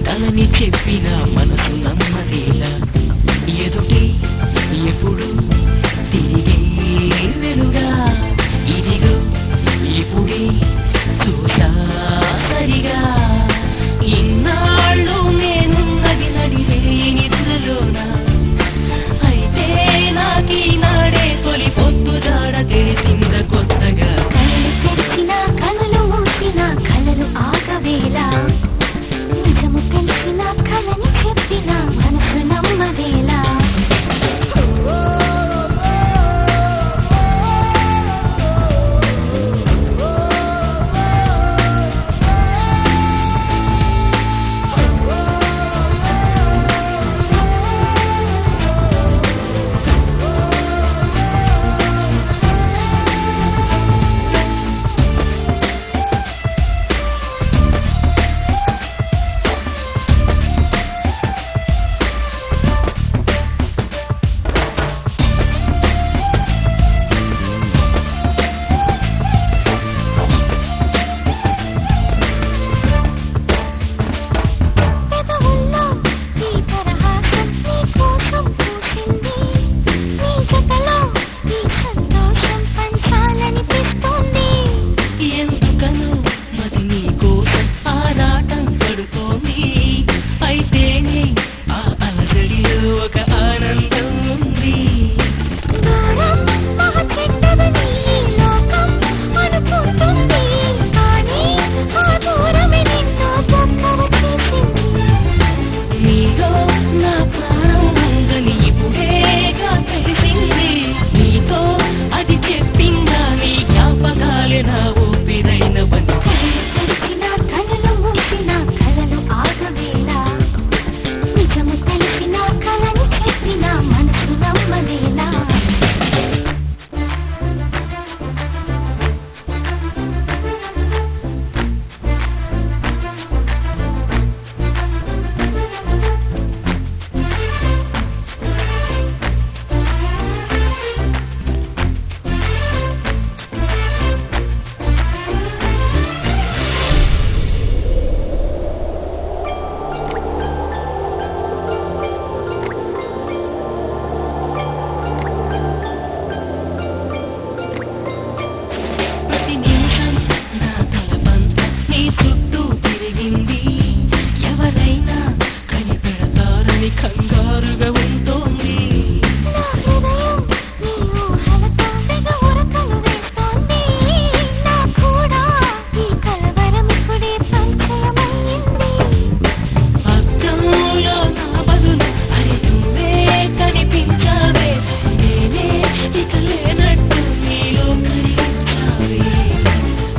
కలని చెప్పిన మనసు నమ్మదేలా ఎదుటే ఎప్పుడు తిరిగే వెలుగా ఇదిగో ఇప్పుడే చూసా సరిగా ఇన్నాళ్ళు నేనున్నది నడివే నిద్రలోనా అయితే నాకీనాడే తొలి పొద్దు దాడ తెలిసింద కొత్తగా తెరిచిన కనులు మూసిన కలలు ఆగవేలా నిజము తెలిసిన కలని చెప్పిన మనసు నమ్మవేలా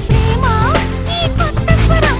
ప్రేమ ఈ కొత్త స్వరం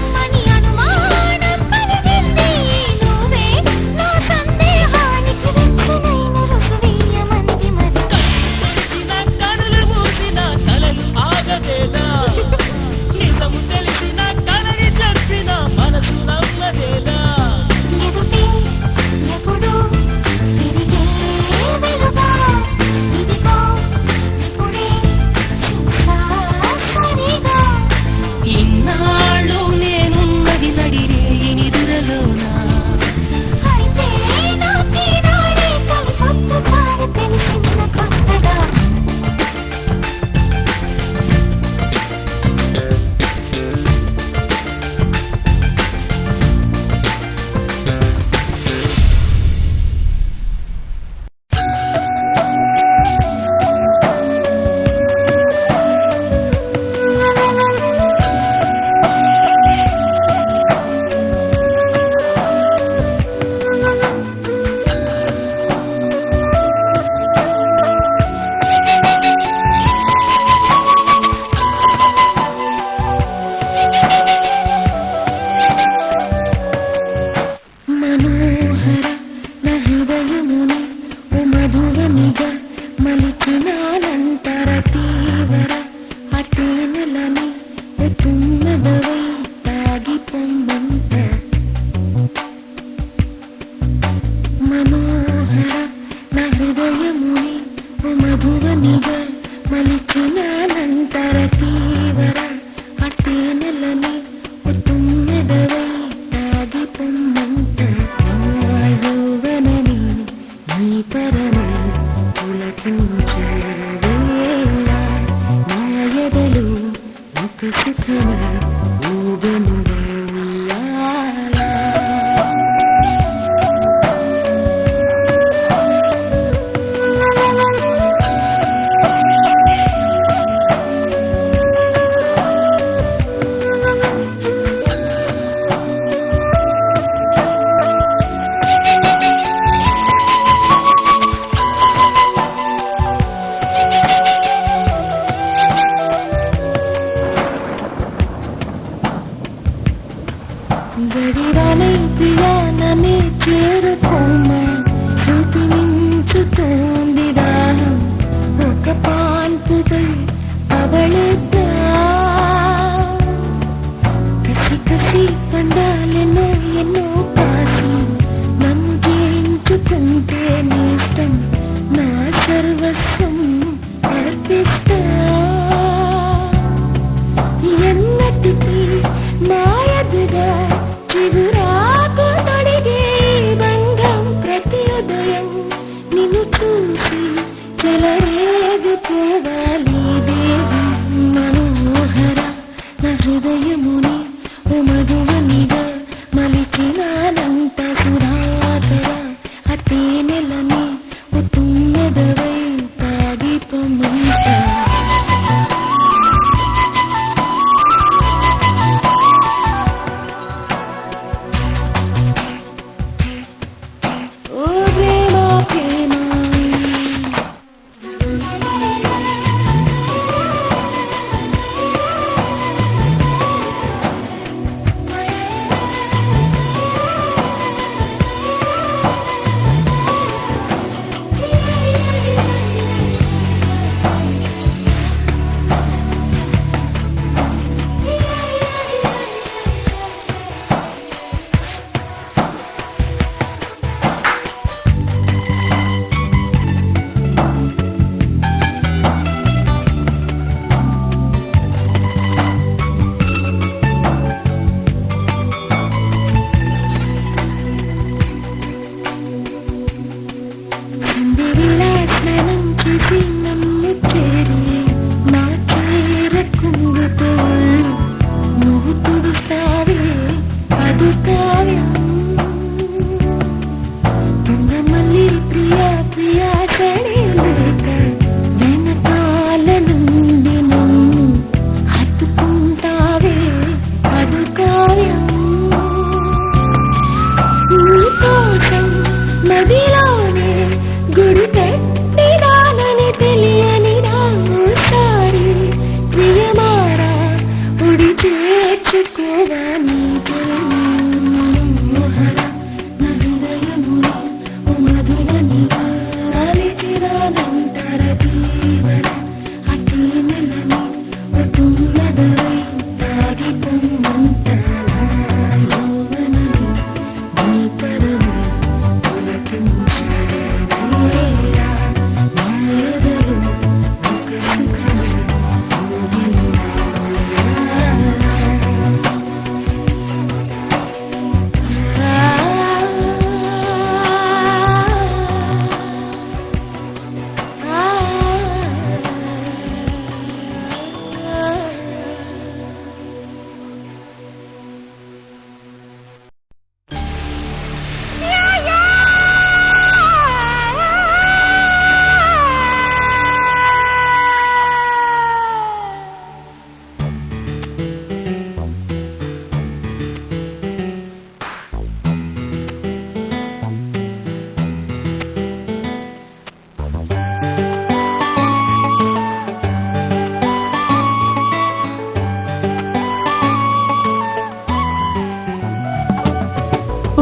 గడిరాలే ప్రియా నన్నే చేరుకోమా చూపించుతోంది దాహం ఒక పాన్పుపై అవళిద్దా కసి కసి పండాలెన్నో ఎన్నో కాసి నన్ను జయించుకుంటే నేస్తం నా సర్వస్వం అర్పిస్తా ఎన్నటికీ మాయదుగా చిగురాకు తొడిగే బంధం ప్రతి ఉదయం నిన్ను చూసి చెలరేగిపోవాలి దేవి మనోహర నా హృదయముని ఓ మధువనిగా మలిచినానంత సుధాకర అతే నెలని ఓ తుమ్మెదవై తాగిపోమంటా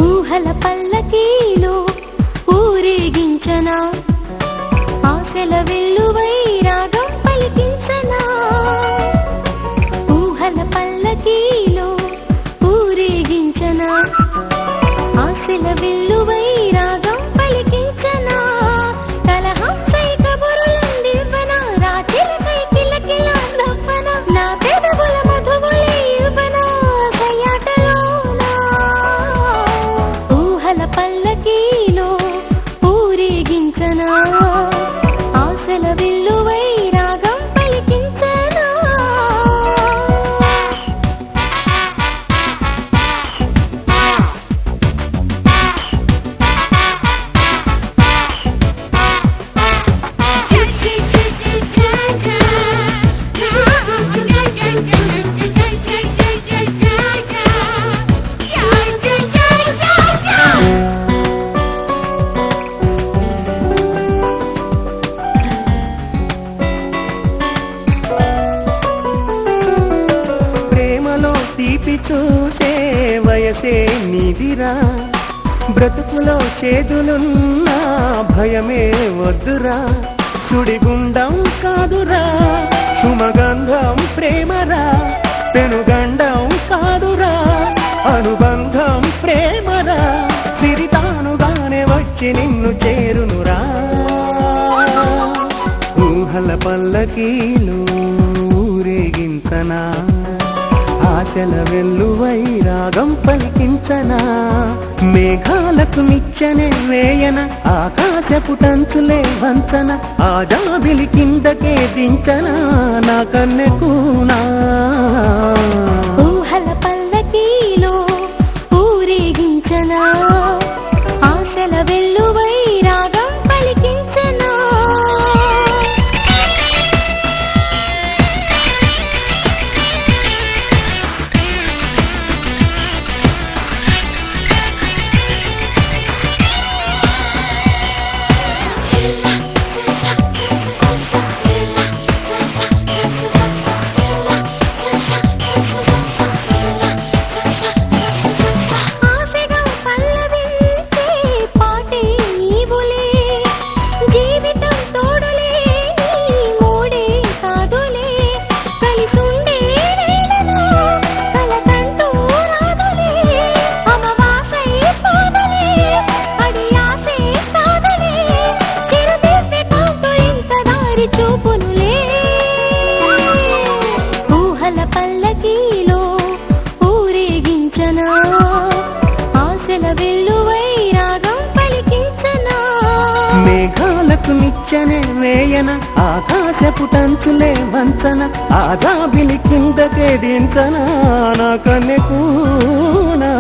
ఊహల పల్లకీలో ఊరేగించనా ఆశల వెల్లువై రాగం పలికించనా ఊహల పల్లకీలో ఊరేగించనా ఆశల వెల్లువై రాగం పలికించనా కలహంపై కబురులందివ్వనా రాత్రిపై కిలకిలా నవ్వనా నా పెదవుల మధువులే ఇవ్వనా కయ్యాటలోనా ఊహల పల్లకీలో ఊరేగించనా చూసే వయసే నీదిరా, బ్రతుకులో చేదులున్నా భయమే వద్దురా, సుడిగుండం కాదురా సుమగంధం ప్రేమరా, పెనుగండం కాదురా అనుబంధం ప్రేమరా, సిరితానుగానే వచ్చి నిన్ను చేరునురా. ఊహల పల్లకీలు ఊరేగించనా, ఆశల వెల్లువై రాగం పలికించనా, మేఘాలకు నిచ్చెనే వేయన, ఆకాశపు టంచులే వంచన, ఆ జాబిలి కిందకే దించనా నా కన్నెకూనా. ఊహల పల్లకీలో ఊరేగించనా, ఆశల వెల్లువై రాగం పలికించనా. ఊహల పల్లకీలో ఊరేగించనా, ఆశల వెల్లువై రాగం పలికించనా, మేఘాలకు నిచ్చెనే వేయన, ఆకాశపు టంచులే వంచన, ఆ జాబిలి కిందకే దించనా నా కన్నెకూనా.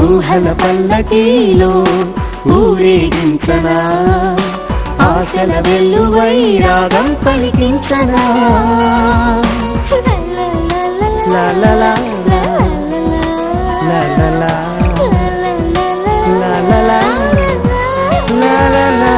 ఊహల పల్లకీలో ఊరేగించనా, ఆశల వెల్లువై రాగం పలికించనా. లా లా లా లా లా లా లా లా లా లా లా లా లా.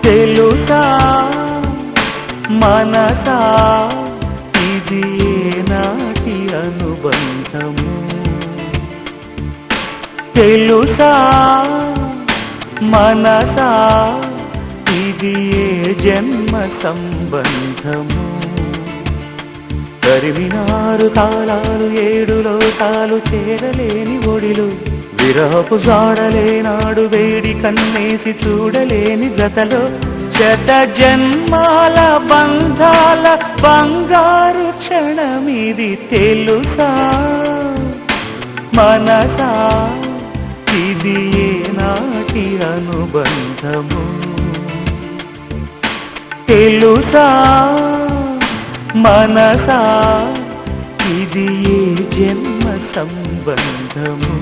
తెలుసా మనసా ఇది ఏనాటి అనుబంధము, తెలుసా మనసా ఇది ఏ జన్మ సంబంధము. తరిమినారు తాళాలు ఏడు లోకాలు చేరలేని ఒడిలు, విరహపు జాడలేనాడు వేడి కన్నేసి చూడలేని జతలో, శత జన్మాల బంధాల బంగారు క్షణమిది తెలుసా మనసా ఇది ఏనాటి అనుబంధము, తెలుసా మనసా ఇది ఏ జన్మ సంబంధము.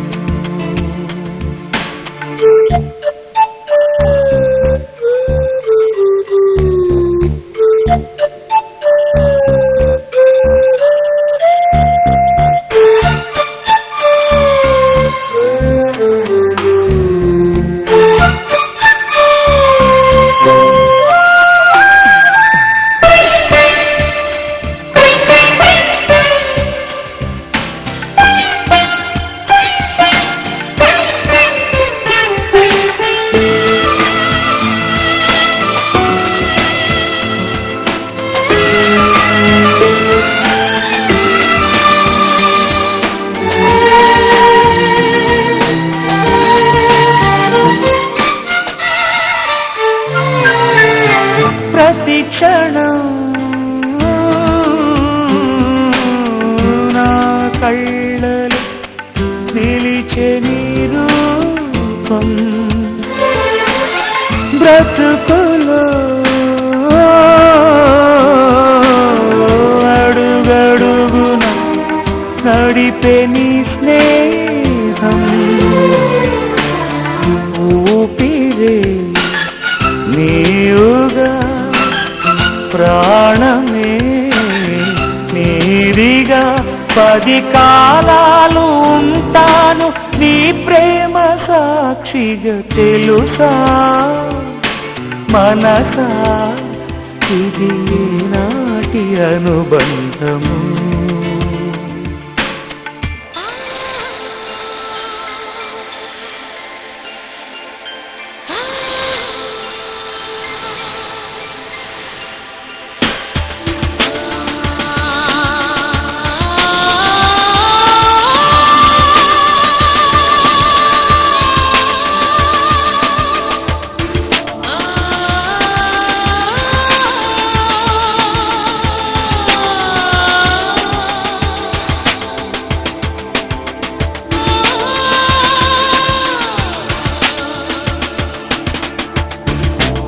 దీపం బ్రతుకులో అడుగడుగున నడిపే నీ స్నేహం ఊపిరే నీవుగా ప్రాణమే నీదిగా 10 కాలాలు ఉంటాను నీ ప్రేమ సాక్షిగా తెలుసా మనసా ఇది నాటి అనుబంధము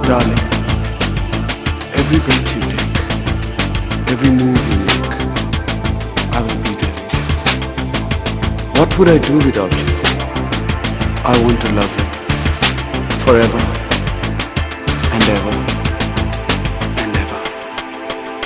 Darling, every breath you take, every move you make, I will be there. What would I do without you? I want to love you forever and ever and ever.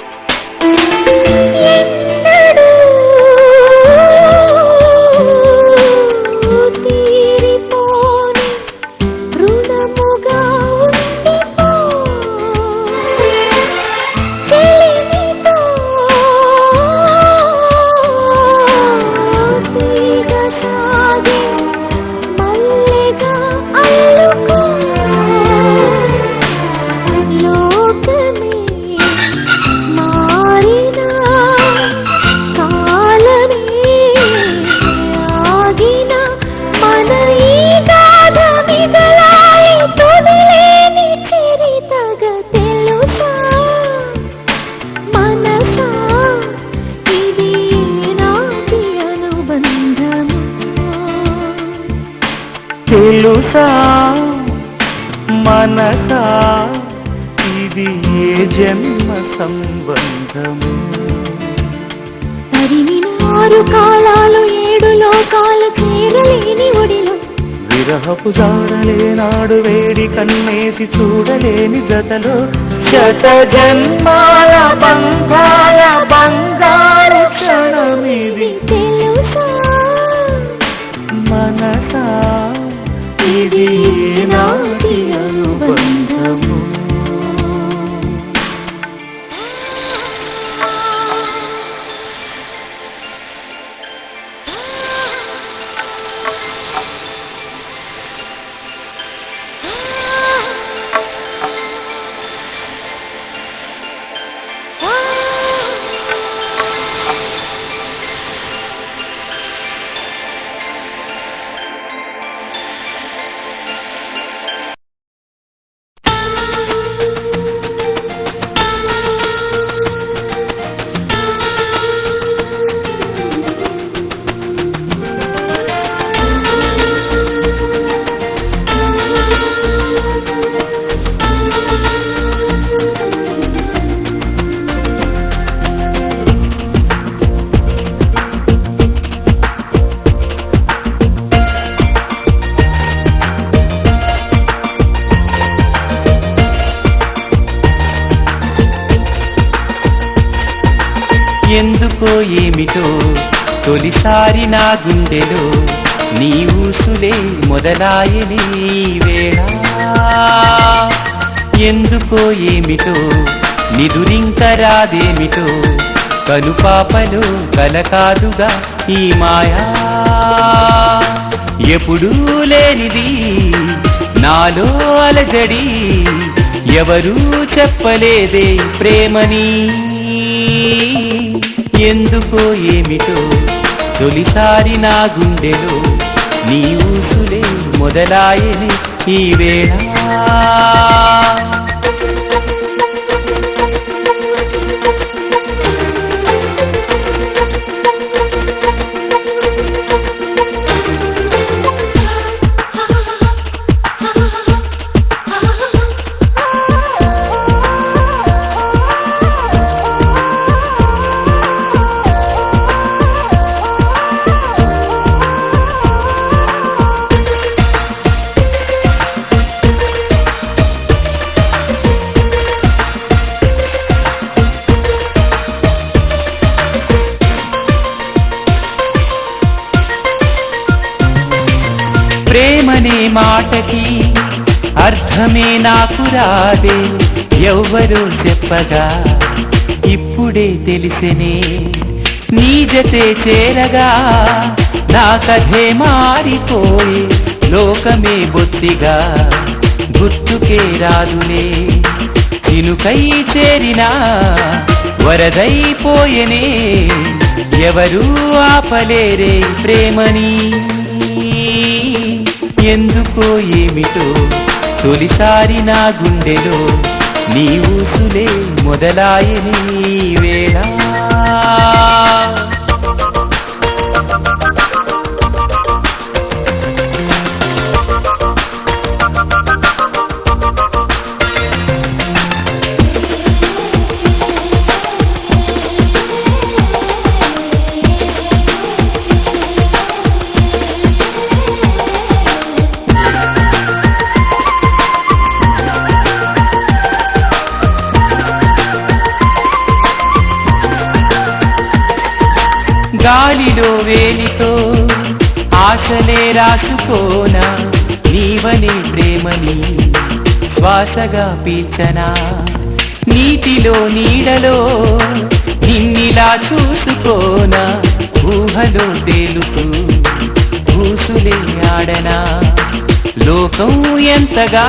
తెలుసా మనసా ఇది ఏ జన్మ సంబంధము తరిమినారు కాలాలు 7 లోకాలు చేరలేని ఒడిలో విరహపు జాడలేనాడు వేడి కన్నేసి చూడలేని జతలో శత జన్మాల బంధాల బంగారు క్షణమిది తెలుసా మనసా ఇది నాటి అనుబంధము ఎందుకో ఏమిటో తొలిసారి నా గుండెలో నీ ఊసులే మొదలాయని వేళ ఎందుకో ఏమిటో నిదురింకరాదేమిటో కనుపాపలో కలకాదుగా ఈ మాయా ఎప్పుడూ లేనిది నాలో అలజడి ఎవరూ చెప్పలేదే ప్రేమని ఎందుకో ఏమిటో తొలిసారి నా గుండెలో నీ ఊసులే మొదలాయని ఈ వేళ మాటకి అర్థమే నాకు రాదే, ఎవ్వరూ చెప్పగా ఇప్పుడే తెలిసెనే, నీ జతే చేరగా నా కథే మారిపోయే, లోకమే బొత్తిగా గుర్తుకే రాదులే, చినుకై చేరినా వరదైపోయెనే, ఎవరూ ఆపలేరే ప్రేమని. ఎందుకో ఏమిటో తొలిసారి నా గుండెలో నీ ఊసులే మొదలాయని వేళ. గాలిలో వేలితో ఆశలే రాసుకోనా, నీవనే ప్రేమని శ్వాసగా పీల్చనా, నీటిలో నీడలో నిన్నిలా చూసుకోనా, ఊహలో తేలుతూ ఊసులే ఆడనా, లోకం ఎంతగా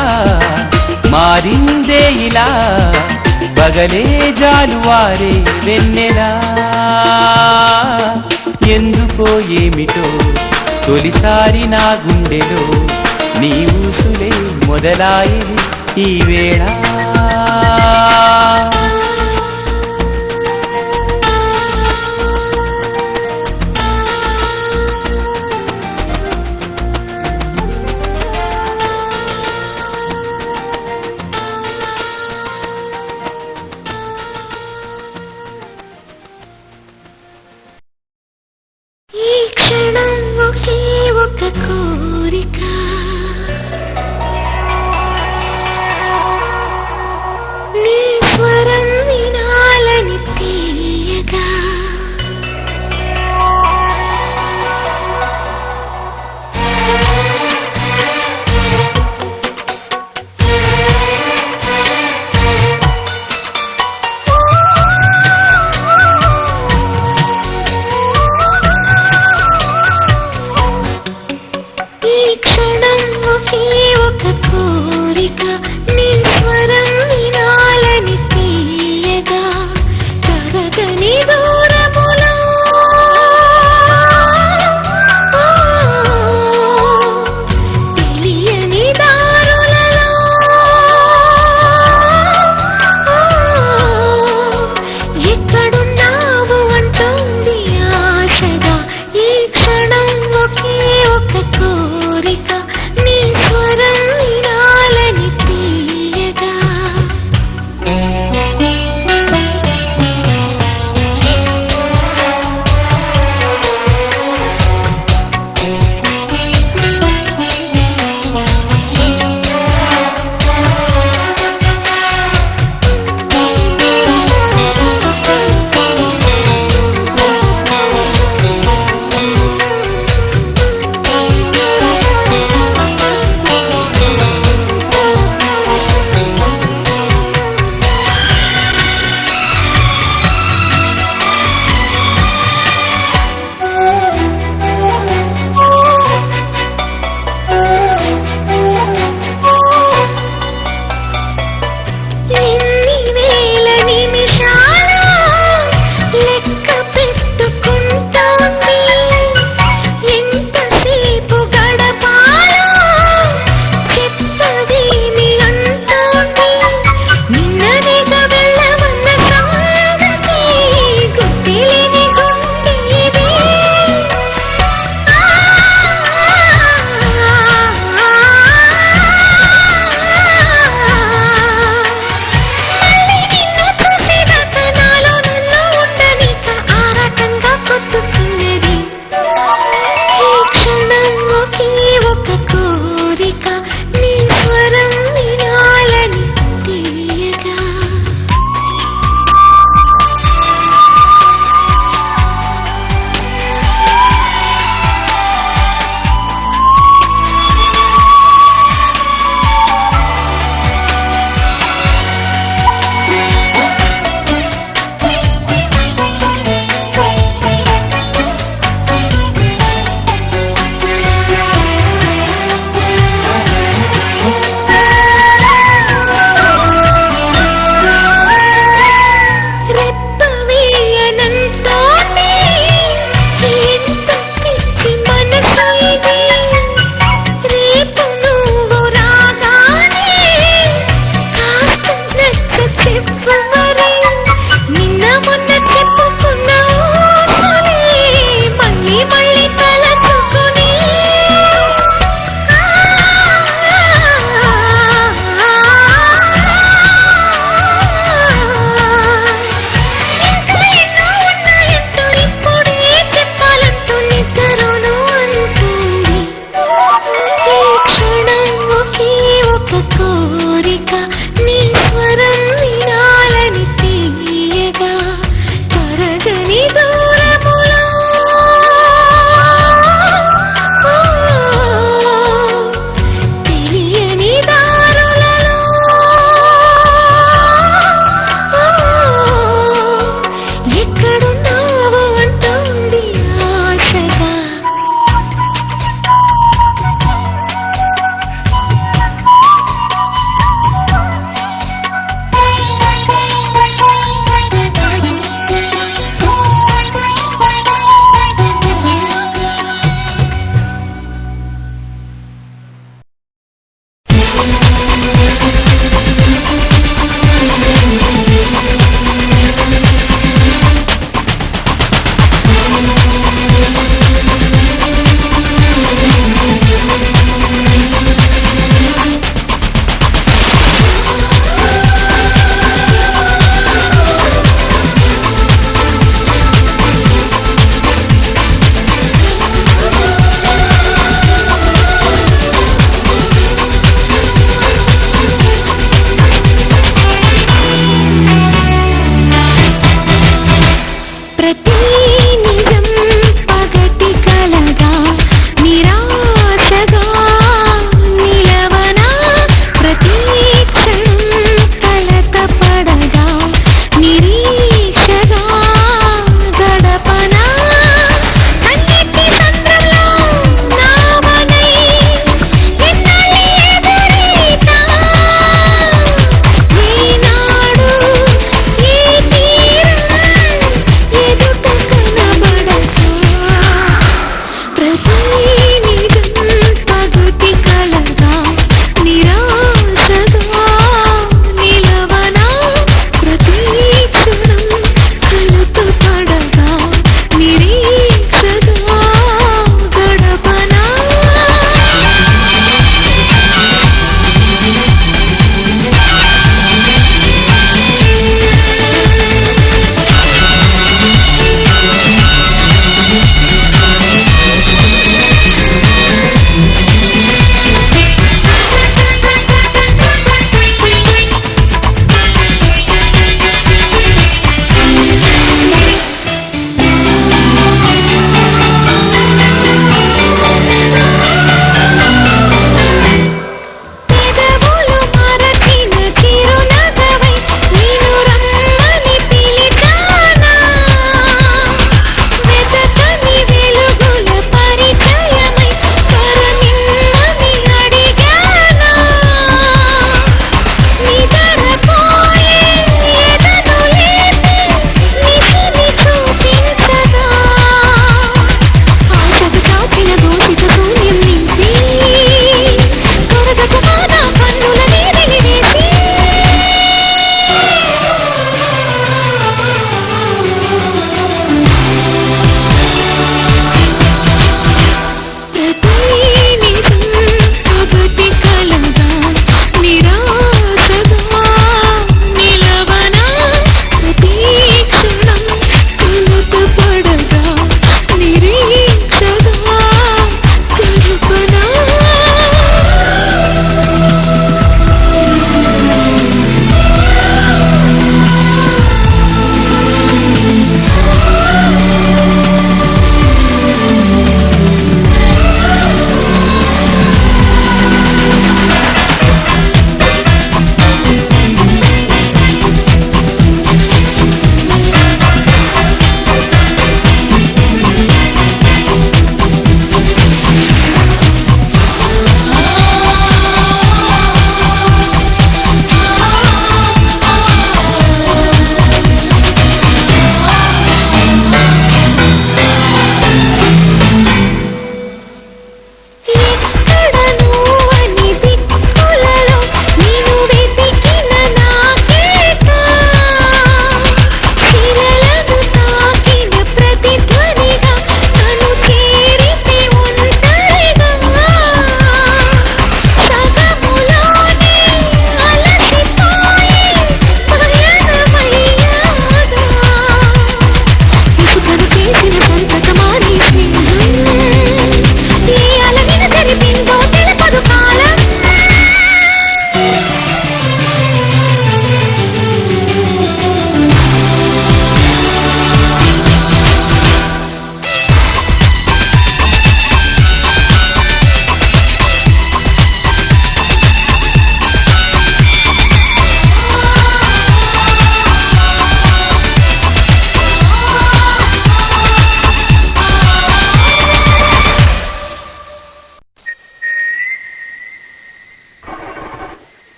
మారిందే ఇలా, పగలే జాలువారే వెన్నెలా. ఎందుకో ఏమిటో తొలిసారి నా గుండెలో నీ ఊసులే మొదలాయని ఈ వేళ. ఈ క్షణం ఒకే ఒక కోరిక, నీ స్వరం వినాలని తీయగా, ఈ క్షణం ఒకే ఒక కోరిక, నీ స్వరం వినాలని తీయగా, తరగని దూరములో తెలియని దారులలో ఎక్కడున్నావు అంటుంది ఆశగా, ఈ క్షణం ఒకే ఒక కోరిక, నీ స్వరం వినాలని తీయగా.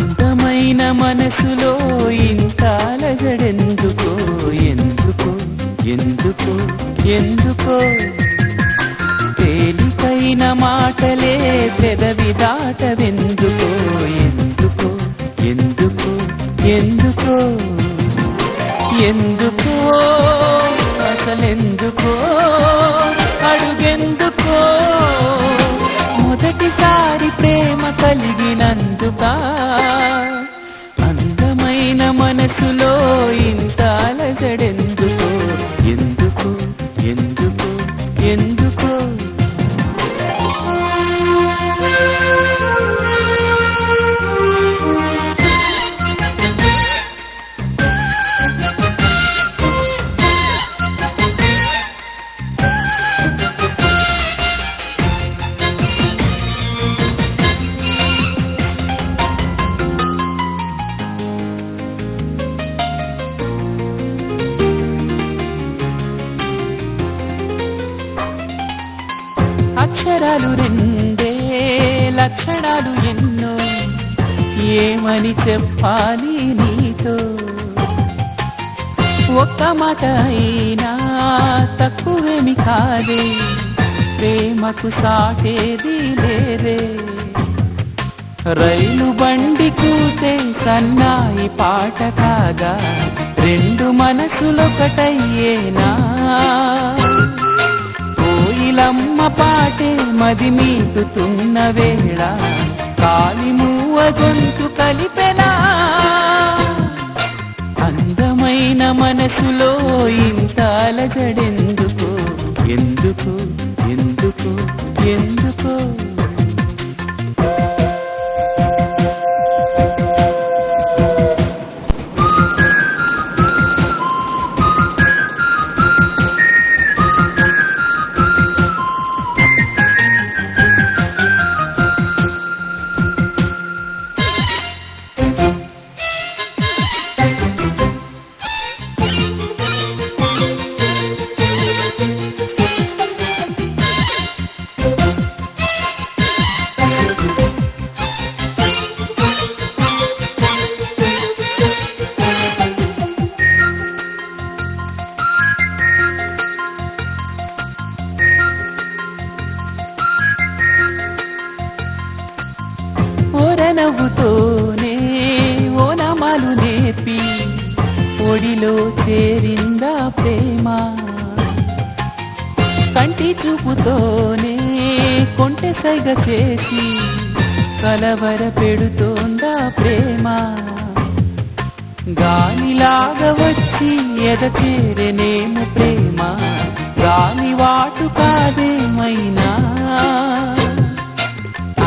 అందమైన మనసులో ఇంత అలజడెందుకో ఎందుకో ఎందుకో ఎందుకో తేలికైన మాటలే పెదవి దాటవెందుకో ఎందుకో ఎందుకో ఎందుకో ఎందుకో అసలెందుకో అడుగెందుకో మొదటిసారి ప్రేమ కలిగినందుక అందమైన మనసులో ఇంత అలజడెందుకో ఎందుకో ఎందుకో ఎందుకో అక్షరాలు రెండే లక్షణాలు ఎన్నో ఏమని చెప్పాలి నీతో ఒక్క మాట అయినా తక్కువేమి కాదే ప్రేమకు సాటేది లేదే రైలు బండి కూతే సన్నాయి పాట కాగా రెండు మనసులొకటయ్యేనా కోయిలమ్మ పాటే మది మీటుతున్న వేళ కాలి మూవ గొంతు కలిపెనా అందమైన మనసులో ఇంత అలజడెందుకో ఎందుకో ఎందుకో ఎందుకో నవ్వుతోనే ఓనమాలు నేర్పి ఒడిలో చేరిందా ప్రేమ కంటి చూపుతోనే కొంటె సైగ చేసి కలవర పెడుతోందా ప్రేమ గాలిలాగా వచ్చి ఎద చేరనేము ప్రేమ గాలి వాటు కాదేమైనా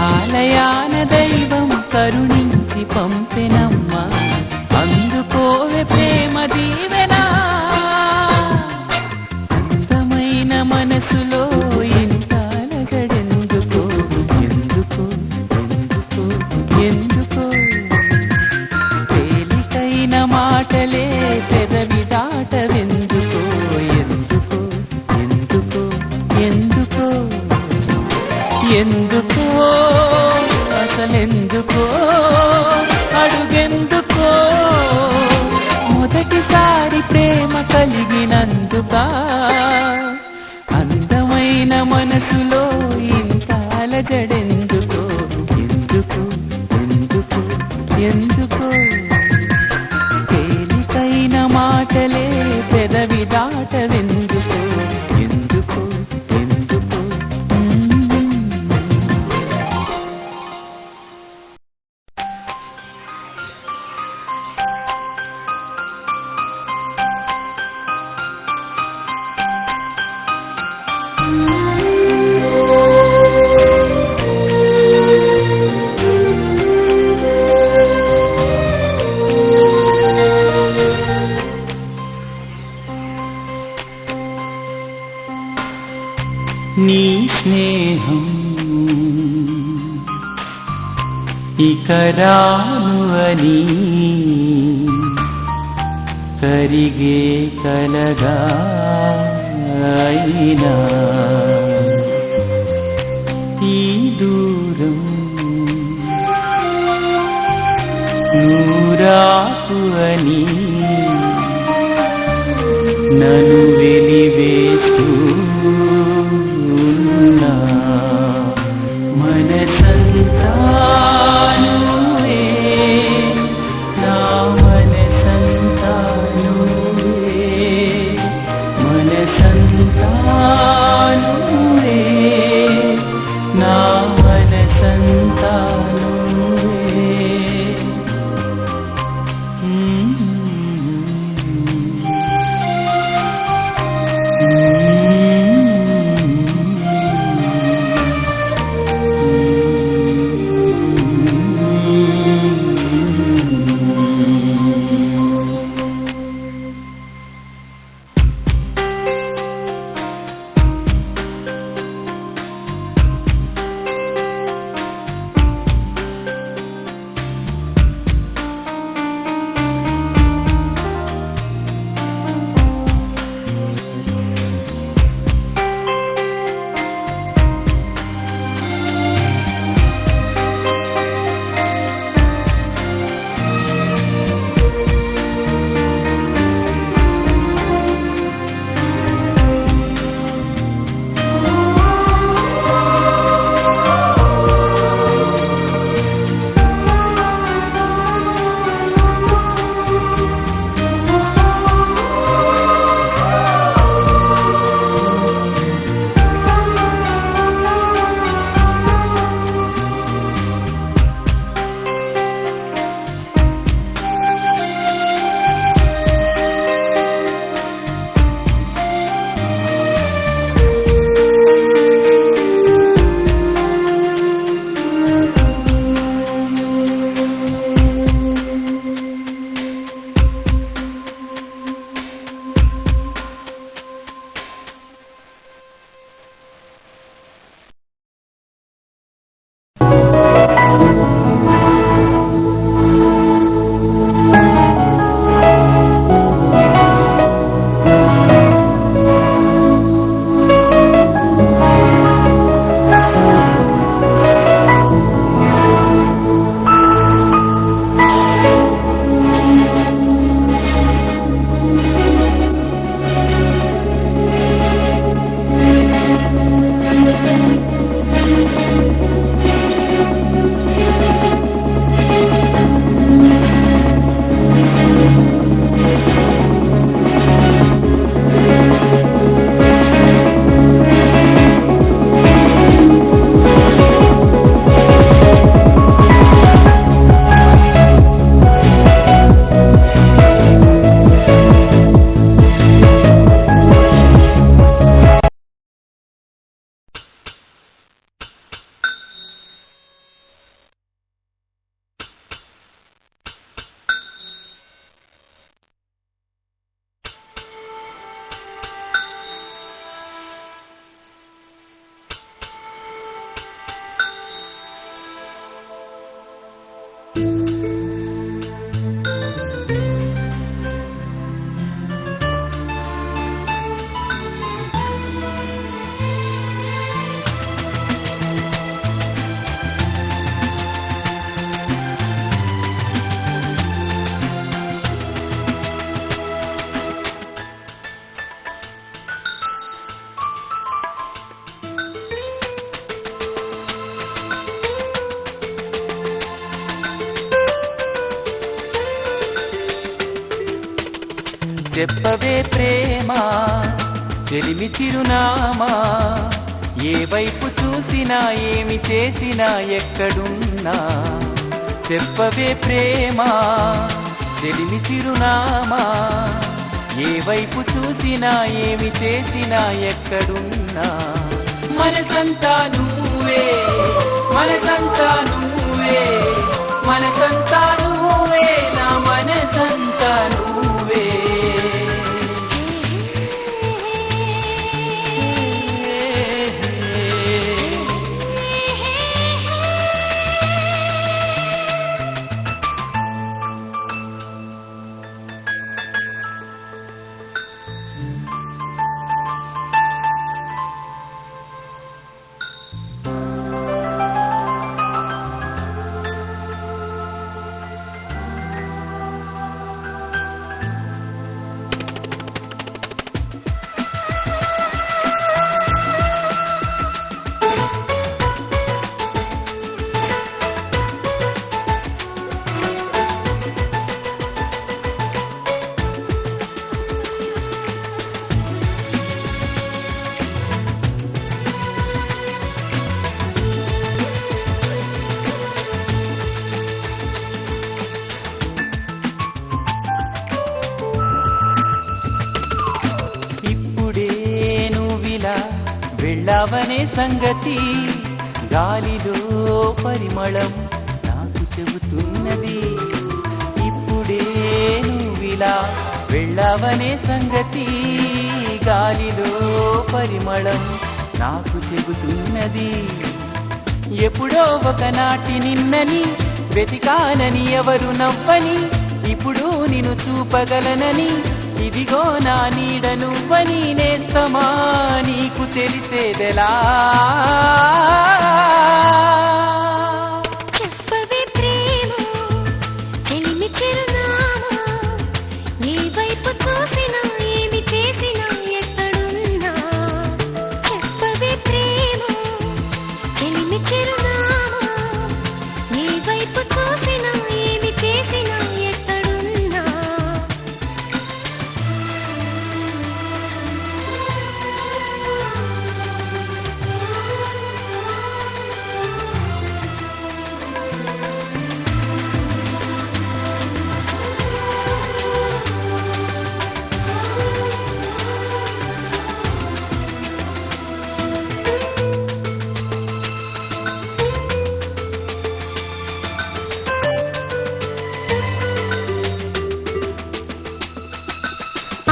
ఆలయాన దైవం కరుణించి పంపెనమ్మా అందుకోవే ప్రేమ దీవెనా అందమైన మనసులో ఇంత అలజడెందుకో ఎందుకో ఎందుకో ఎందుకో తేలికైన మాటలే పెదవి దాటవెందుకో ఎందుకో ఎందుకో ఎందుకో ఎందుకో అసలెందుకో అడుగెందుకో మొదటిసారి ప్రేమ కలిగినందుక అందమైన మనసులో ఇంత అలజడెందుకో ఎందుకో ఎందుకో ఎందుకో తేలికైన మాటలే పెదవి దాటవెందుకో ఎందుకో ఎందుకో నీ స్నేహం ఇక రాను అని కరిగే కలగా అయినా ఈ దూరం నూరాకు అని నన్ను వెలివేస్తూ ఉన్నా మనసంతా నువ్వే, నా మనసంతా నువ్వే, మనసంతా నువ్వే, నా మనసంతా నువ్వే. చెప్పవే ప్రేమ చెలిమి చిరునామా, ఏ వైపు చూసినా ఏమి చేసినా ఎక్కడున్నా. చెప్పవే ప్రేమ చెలిమి చిరునామా, ఏ వైపు చూసినా ఏమి చేసినా ఎక్కడున్నా. మనసంతా నువ్వే, మనసంతా నువ్వే, మనసంతా నువ్వే, నా మనసంతా నువ్వే. వెళ్ళవనే సంగతి గాలిలో పరిమళం నాకు చెబుతున్నది. ఇప్పుడే నువ్విలా వెళ్ళవనే సంగతి గాలిలో పరిమళం నాకు చెబుతున్నది. ఎప్పుడో ఒకనాటి నిన్నని వెతికానని ఎవరు నవ్వని, ఇప్పుడు నిన్ను చూపగలనని ఇదిగో నా నీడ నువ్వని నేస్తమా నీకు తెలిసేదెలా? చెప్పవే ప్రేమ చెలిమి చిరునామా, ఏ వైపు చూసినా ఏమి చేసినా ఎక్కడున్నా. చెప్పవే ప్రేమ చెలిమి చిరునామా, ఏ వైపు చూసినా ఏమి చేసినా ఎక్కడున్నా.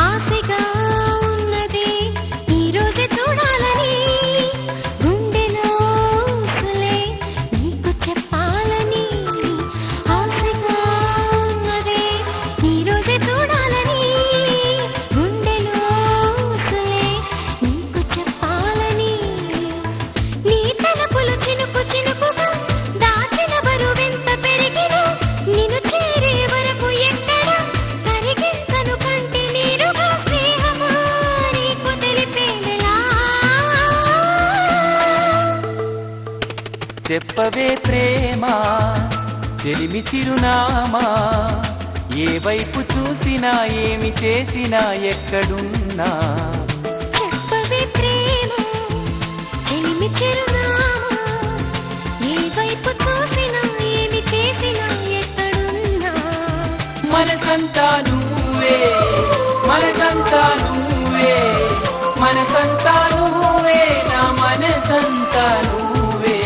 ఆశగా ఉన్నది ఈ రోజు చూడాలని, గుండెలో ఊసులే నీకు చెప్పాలని. ఆశగా ఉన్నది ఈ రోజు చూడాలని, గుండెలో ఊసులే నీకు చెప్పాలని. నీ తలపులు చినుకు చినుకుగా దాచిన బరువెంత పెరిగినా, నిన్ను చేరే వరకు ఎక్కడ కరిగించను కంటి నీరుగా స్నేహమా నీకు తెలిపేదెలా? చెప్పవే ప్రేమ చెలిమి చిరునామా, ఏ వైపు చూసినా ఏమి చేసినా ఎక్కడున్నా. చెప్పవే ప్రేమ చెలిమి చిరునామా, ఏ వైపు చూసినా ఏమి చేసినా ఎక్కడున్నా. మనసంతా నువ్వే, మనసంతా నువ్వే, మనసంతా నువ్వే, నా మనసంతా నువ్వే.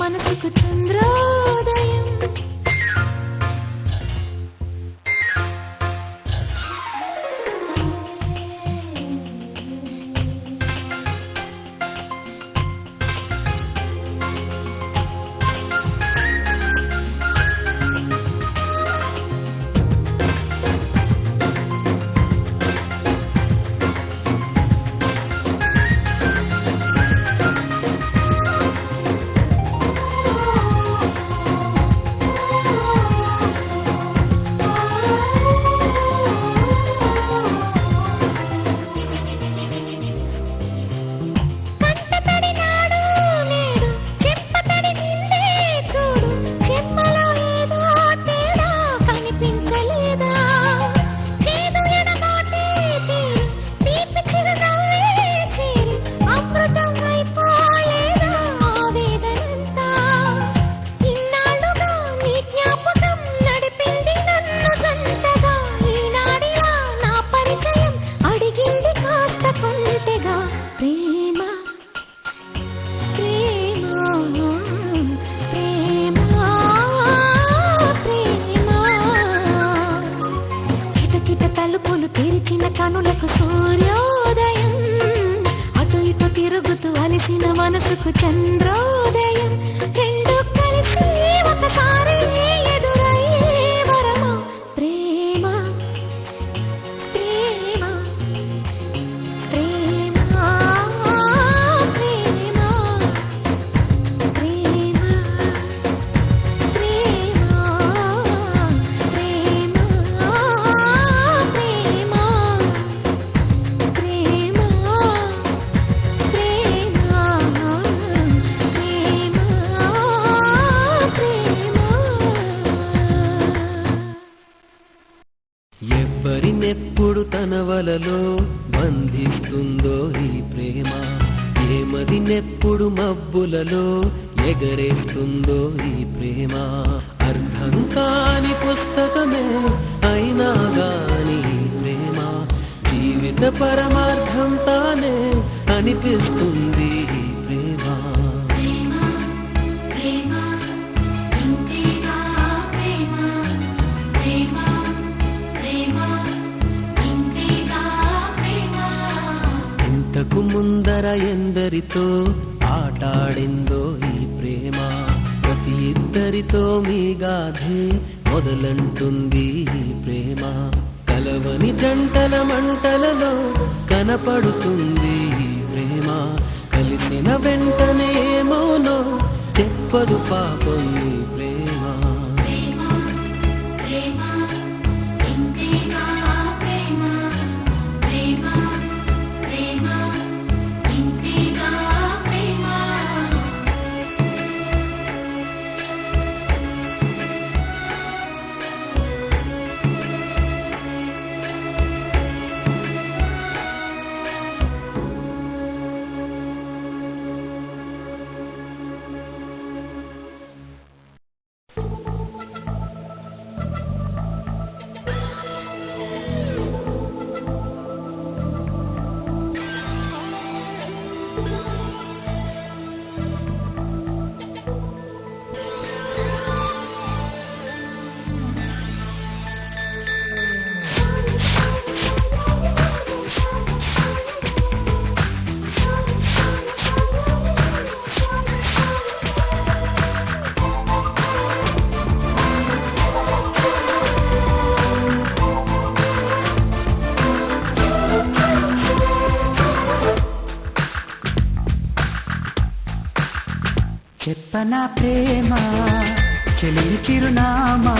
మనసుకు చంద్రోదయం. తలుపులు తెరిచిన కనులకు సూర్యోదయం. అటు ఇటు తిరుగుతూ అలసిన మనసుకు చంద్రోదయం. రెండు కలిసి ఒకసారి ఎదురయ్యే వరమా ప్రేమ ప్రేమ ప్రేమ ప్రేమ ప్రేమ ఎవ్వరినెప్పుడు తన వలలో బంధిస్తుందో ఈ ప్రేమ, ఏమదినెప్పుడు మబ్బులలో ఎగరేస్తుందో ఈ ప్రేమ. అర్థం కాని పుస్తకమే అయినా గాని ప్రేమ, జీవిత పరమార్థం తానే అనిపిస్తుంది ఈ ప్రేమ. ఇంతకు ముందర ఎందరితో ఆటాడిందో ఈ ప్రేమ, ప్రతి ఇద్దరితో మీ గాథే మొదలంటుంది ఈ ప్రేమ. కలవని జంటల మంటలలో కనపడుతుంది ఈ ప్రేమ, కలిసిన వెంటనే మౌనో చెప్పదు పాపం ఈ ప్రేమ. చెప్పనా ప్రేమ చెలిమి చిరునామా,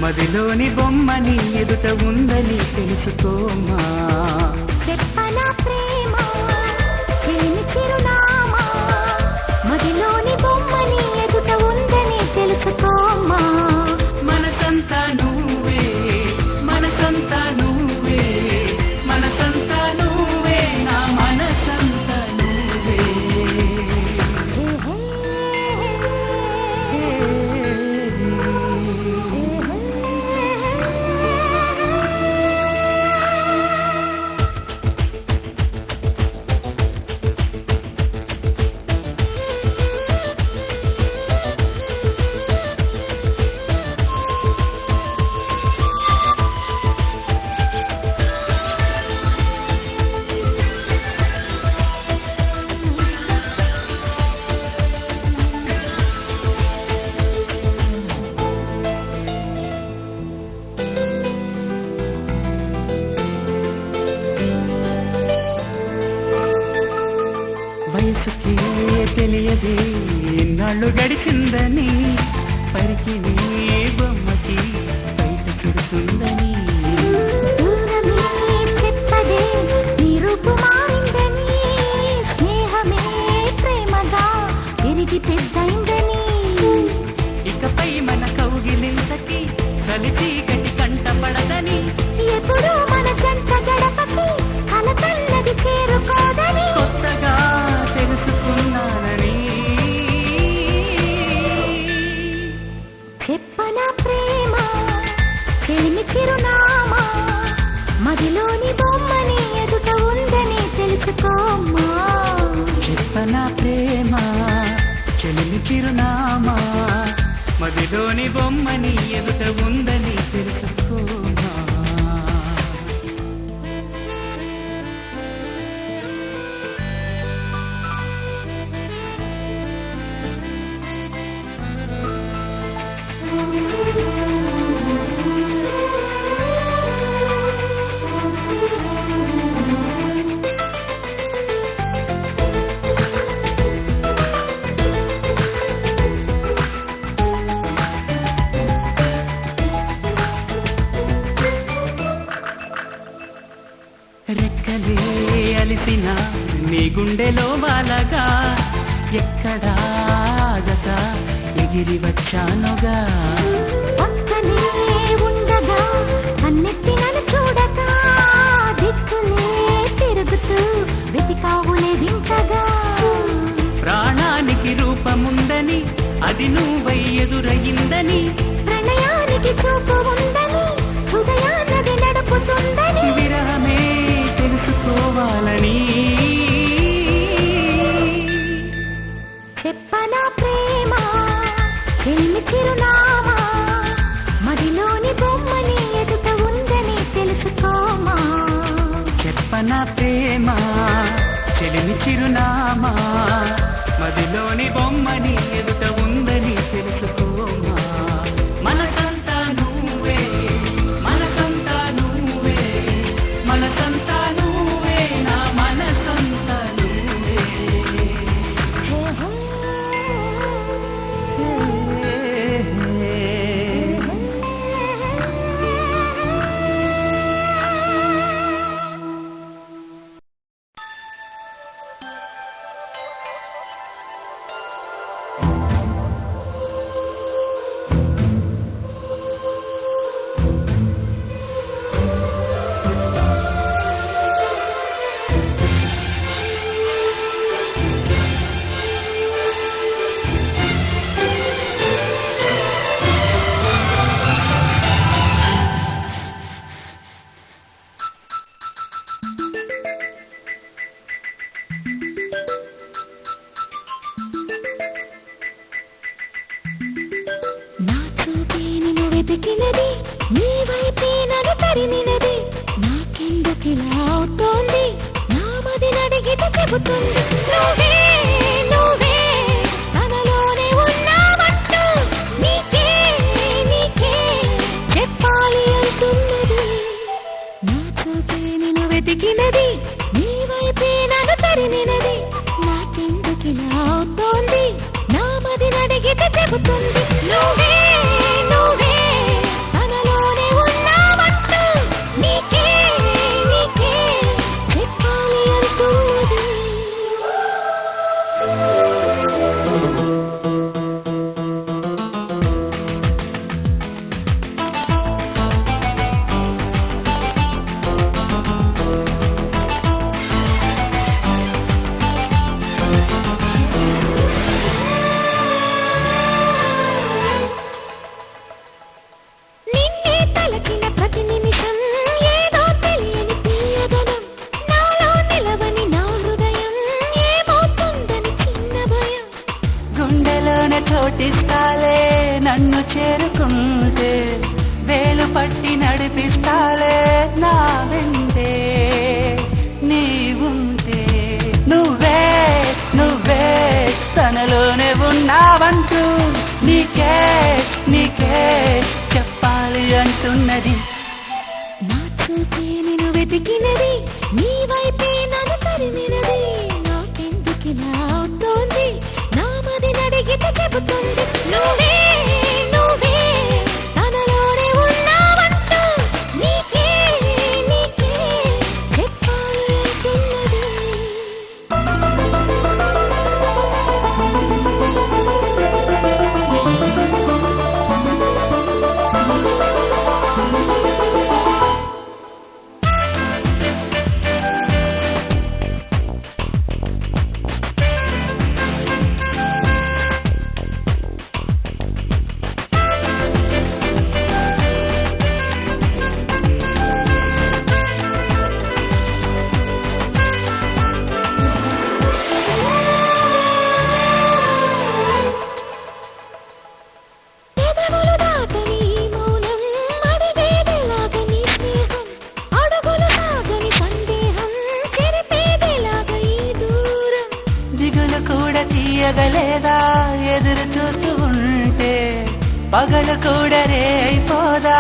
మదిలోని బొమ్మని ఎదుట ఉందని తెలుసుకోమా. చెప్పనా ప్రేమ చెలిమి చిరునామా, మదిలోని బొమ్మని ఎదుట ఉందని తెలుసుకోమా. మనసంతా నువ్వే మనసంతా నువ్వే మనసంతా నువ్వే నా మనసంతా నువ్వే. తెలియదే ఎన్నాళ్ళు గడిచిందని పరికి బొమ్మకి బయట చుడుతుందని దూరమే చెప్పదే నీ రూపు మారిందని స్నేహమే ప్రేమగా పెరిగి పెద్దయిందని ఇకపై మన కౌగిలింతకి కలిసి గట్టి కంట పడదని ఎప్పుడు మన జంట గడపకి కలకన్నది చేరుకోదని కొత్తగా తెలుసుకున్నానని చెప్పన ప్రేమ చెలిమి చిరునామా మదిలోని బొమ్మని ఎదుట ఉందని తెలుసుకోమ్మా చెప్పనా ప్రేమ చెలిమి చిరునామా మదిలోని బొమ్మని ఎదుట ఉందని తెలుసుకోమా రెక్కలే అలిసిన నీ గుండెలో వాలగా ఎక్కడాగక ఎగిరి వచ్చానుగా పక్కనే ఉండగా కన్నెత్తి నన్ను చూడగా దిక్కులే తిరుగుతూ వెతికావులే వింతగా ప్రాణానికి రూపముందని అది నువ్వై ఎదురయిందని ప్రణయానికి చూపు ఉందని హృదయాన్నది నడుపుతుందని విరహమే తెలుసుకోవాలని చెప్పనా ప్రేమ చెలిమి చిరునామా మదిలోని బొమ్మని ఎదుట ఉందని తెలుసుకోమా చెప్పనా ప్రేమ చెలిమి చిరునామా మదిలోని బొమ్మని ఎదుట ఉందని తెలుసుకోమా మనకంతా నువ్వే మనకంతా నువ్వే మనకంతా నువ్వే నా మనసంతా నువ్వే నా చూపే నిన్ను వెతికినది నీ వైపే నన్ను తరిమినది నాకెందుకిలా అవుతోంది నా మది నడిగితే చెబుతుంది నువ్వే నువ్వే తనలోనే ఉన్నావంటూ నీకే నీకే చెప్పాలి అంటున్నది నా చూపే నిన్ను వెతికినది నీ వైపే నన్ను తరిమినది నాకెందుకిలా అవుతోంది నా మది నడిగితే చెబుతుంది నువ్వే నువ్వే తనలోనే ఉన్నావంటూ నీకే నీకే చెప్పాలి అంటున్నది నిన్నే తలచిన ప్రతి నిమిషం ఏదో తెలియని తీయదనం నాలో నిలవని నా హృదయం ఏమవుతుందని చిన్న భయం గుండెలోన చోటిస్తాలే నన్ను చేరుకుంటే వేలు పట్టి నడిపిస్తాలే నా వెంటే నీవుంటే నువ్వే నువ్వే తనలోనే ఉన్నావంటూ నీకే నీకే చెప్పాలి అంటున్నది నా చూపే నిన్ను వెతికినది నీ వైపే నన్ను తరిమినది నాకెందుకిలా అవుతోంది నా జరగలేదా ఎదురు చూస్తూ ఉంటే పగలు కూడా రే అయిపోదా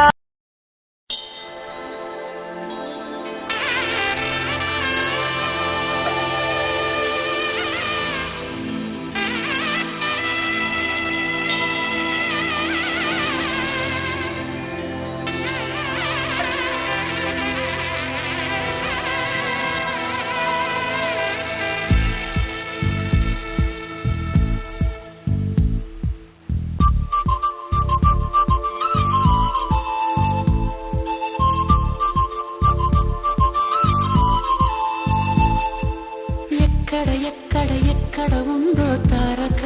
ఎక్కడ ఉందో తారక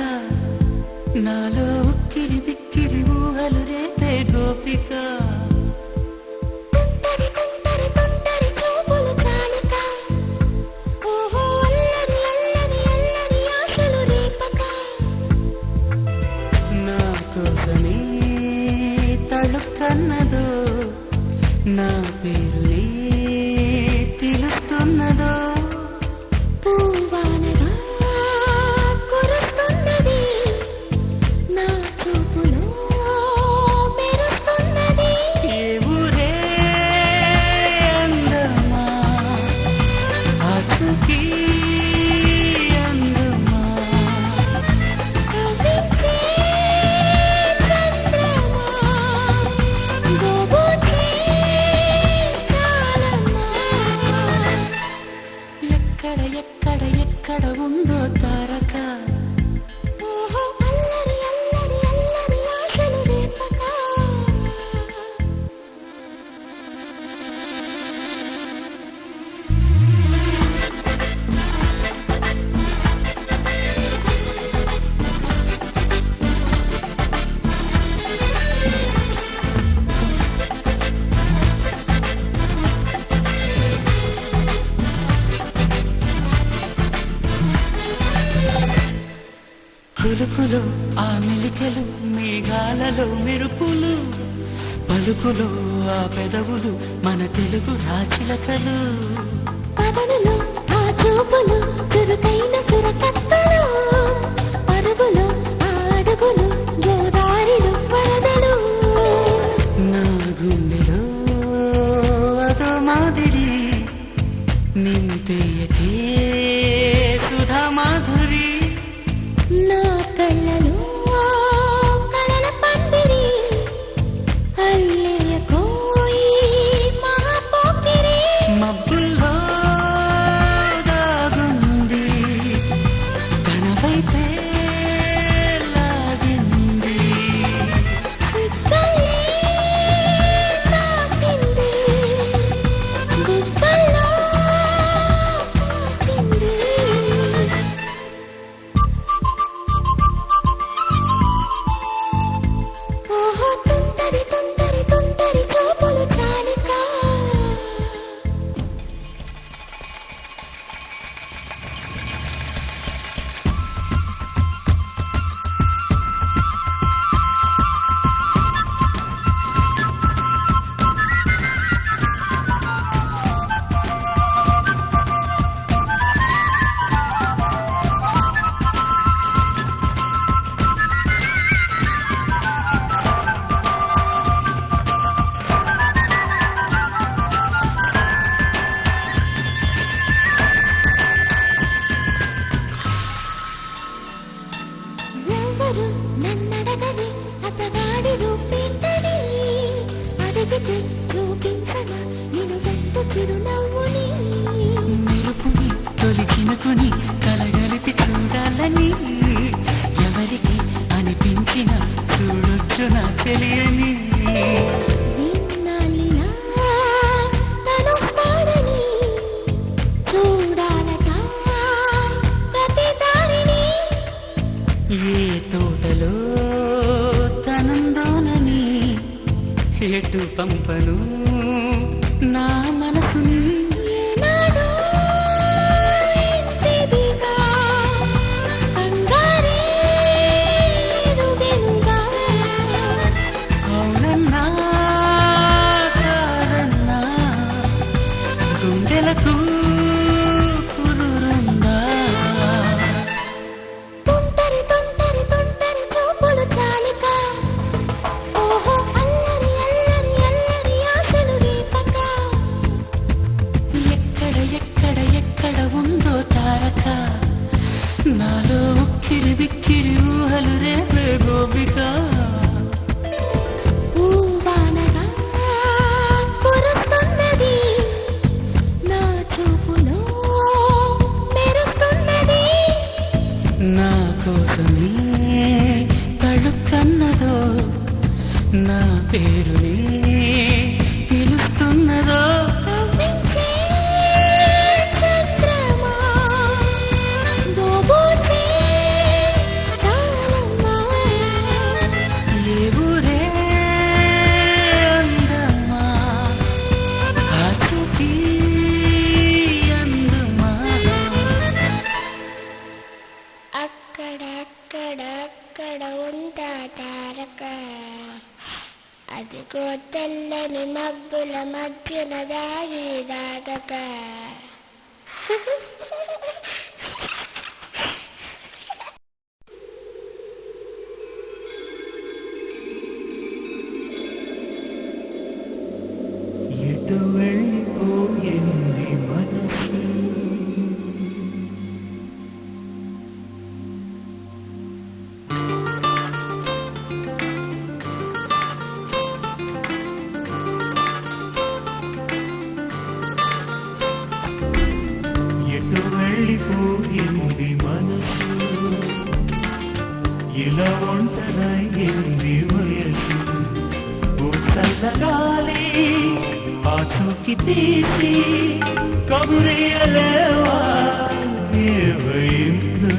నాలో ఉక్కిరి బిక్కిరి ఊహలు రేపే గోపిక నా కోసమే తళుక్కన్నదో నా పేరునే పిలుస్తున్నదో ఎక్కడ ఉందో తారక అల్లరి అల్లరి అల్లరి ఆశలు రేపక కులుకులు ఆ మెలికలు మేఘాలలో మెరుపులు పలుకులు ఆ పెదవులు మన తెలుగు రాచిలకలు పదనులు ఆ చూపులు చురుకైన సురకత్తలు అడుగులు ఆ అడుగులు గోదారిలు వరదలు నా గుండెలో అదో మాదిరి నింపేయకే సుధా మాధురి నా కళ్ళలో కళల పందిరి అల్లేయ కోయి మహాపోకిరి మబ్బుల్లో దాగుంది కనవైతే లాగింది సిగ్గలే తాకింది గుగ్గల్లో తాకింది నన్నడగని అతగాడి రూపేంటని అడిగితే చూపించగా నిన్ను గంట చిరునవ్వుని మెరుపుని తొలి చినుకుని కలగలిపి చూడాలని ఎవరికి అనిపించిన చూడొచ్చు నా తెలియని ఏ తోటలో తనందోనని ఎటు పంపను నా మనసుని అవునన్నా కాదన్నా గుండెలకు కురురుందా అదిగో తెల్లని మబ్బుల మధ్యన దాగి దాగక ఎటు వెళ్ళిపోయింది మనసు ఎటు వెళ్ళిపోయింది మనసు ఇలా ఒంటరైంది వయసు ఓ చల్లగాలి ఆచూకి తీసి కబురియలేవా ఏవైందో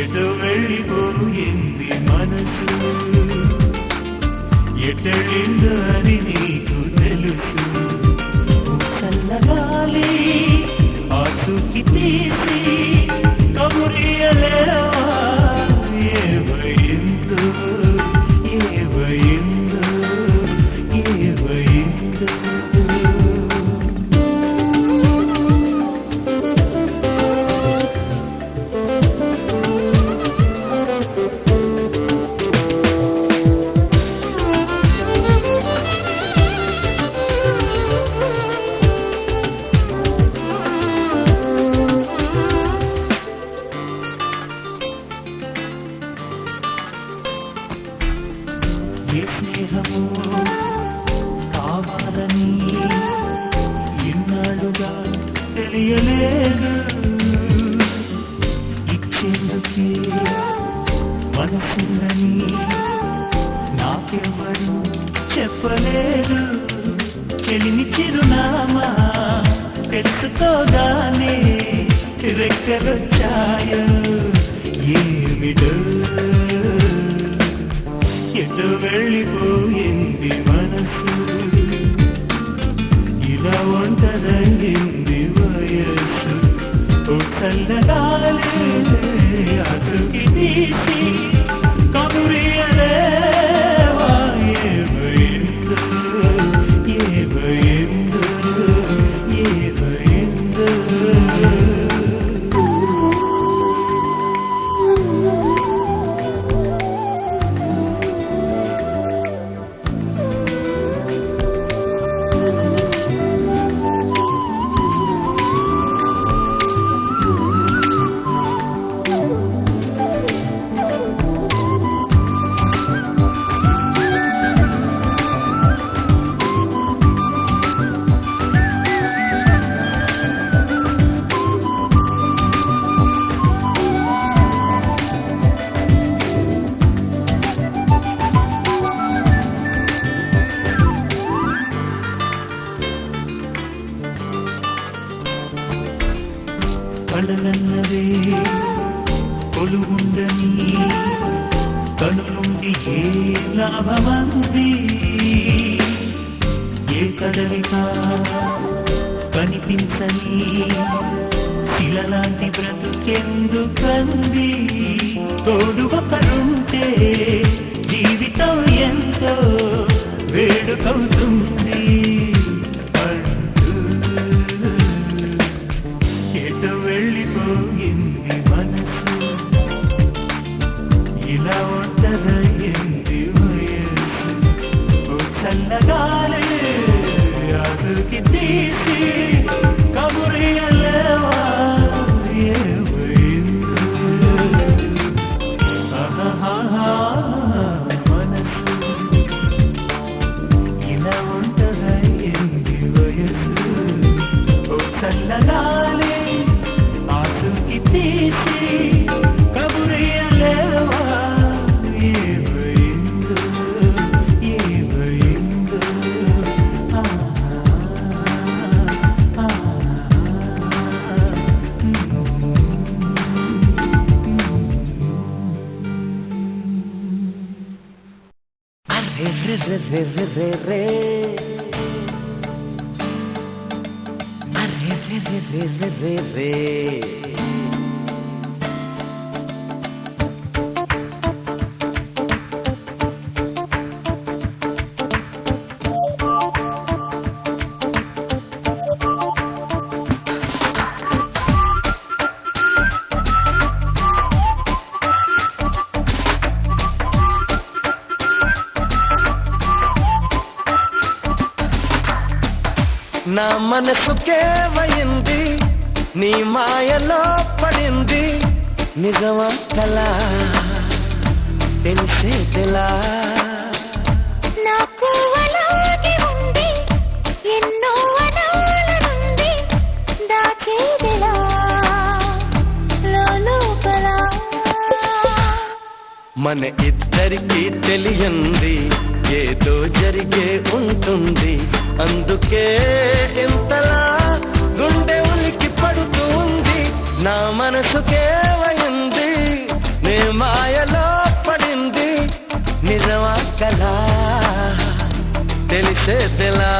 ఎటు వెళ్ళిపోయింది మనసు ఎటెళ్ళిందో అని నీకు తెలుసు ఓ చల్లగాలి ఆచూకి తీసి కబురియలేవా ఏవైందో ఏవైందో ఏవైందో ఏ స్నేహము కావాలని ఇన్నాళ్ళుగా తెలియలేదు ఇచ్చేందుకే మనసుందని నాకెవరు చెప్పలేదు చెలిమి చిరునామా తెలుసుకోగానే రెక్కలొచ్చాయో ఏమిటో ఎటు వెళ్ళిపోయింది మనసు ఇలా ఒంటరైంది వయస్సు ఓ చల్లగాలి అటుకి తీసి కబురియలేవా ఏమైందో ఏమైందో ఏమైందో కళలన్నవే కొలువుండని కనులుండి ఏ లాభమంది ఏ కదలిక కనిపించని శిలలాంటి బ్రతుకెందుకంది తోడు ఒకరుంటే జీవితం ఎంతో వేడుకవుతుంది ఎటు వెళ్ళిపోయింది మనసు ఇలా ఒంటరైంది వయస్సు ఓ చల్లగాలి అదుకి తీసి కబురియలేవా ఏమైందో ఆహాహా మనసు ఇలా ఒంటరైంది వయస్సు ఓ చల్లగాలి ఆచూకి తీసి కబురియలేవా ఏమైందో ఏమైందో నా మనసుకేవయింది నీ మాయలో పడింది నిజమా కలా తెలిసేదిలా నాకు అలాగే ఉంది ఎన్నో అనాలనుంది దాచేదిలా లోపల మన ఇద్దరికి తెలియంది ఏదో జరిగే ఉంటుంది అందుకే ఇంతలా గుండె ఉలికి పడుతుంది నా మనసుకేవయింది నీ మాయలో పడింది నిజమా కలా తెలిసేదిలా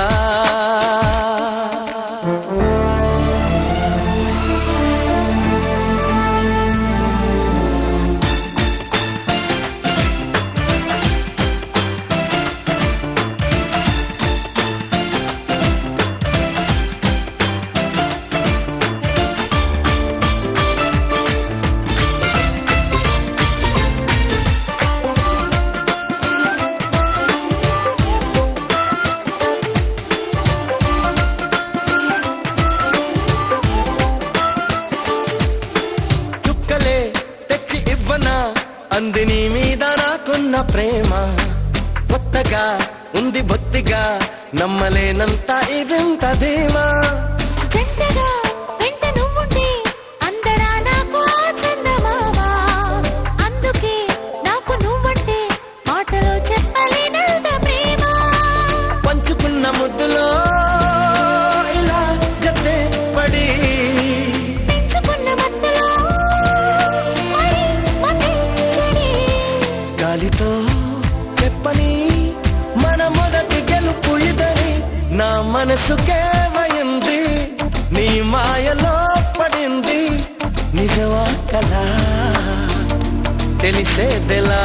అంది నీ మీద నాకున్న ప్రేమ కొత్తగా ఉంది బొత్తిగా నమ్మలేనంత ఇదంత ధీమా జంటగా వెంట నువ్వుంటే అందరా నాకు చందమామా అందుకే నాకు నువ్వంటే మాటలో చెప్పలేనంత ప్రేమ పంచుకున్న ముద్దులో ఇలా జతే పడి పెంచుకున్న మధ్యలో గాలితో చెప్పని మన మొదటి గెలుపు ఇదని నా మనసుకేవయింది నీ మాయలో పడింది నిజమా కలా తెలిసేదిలా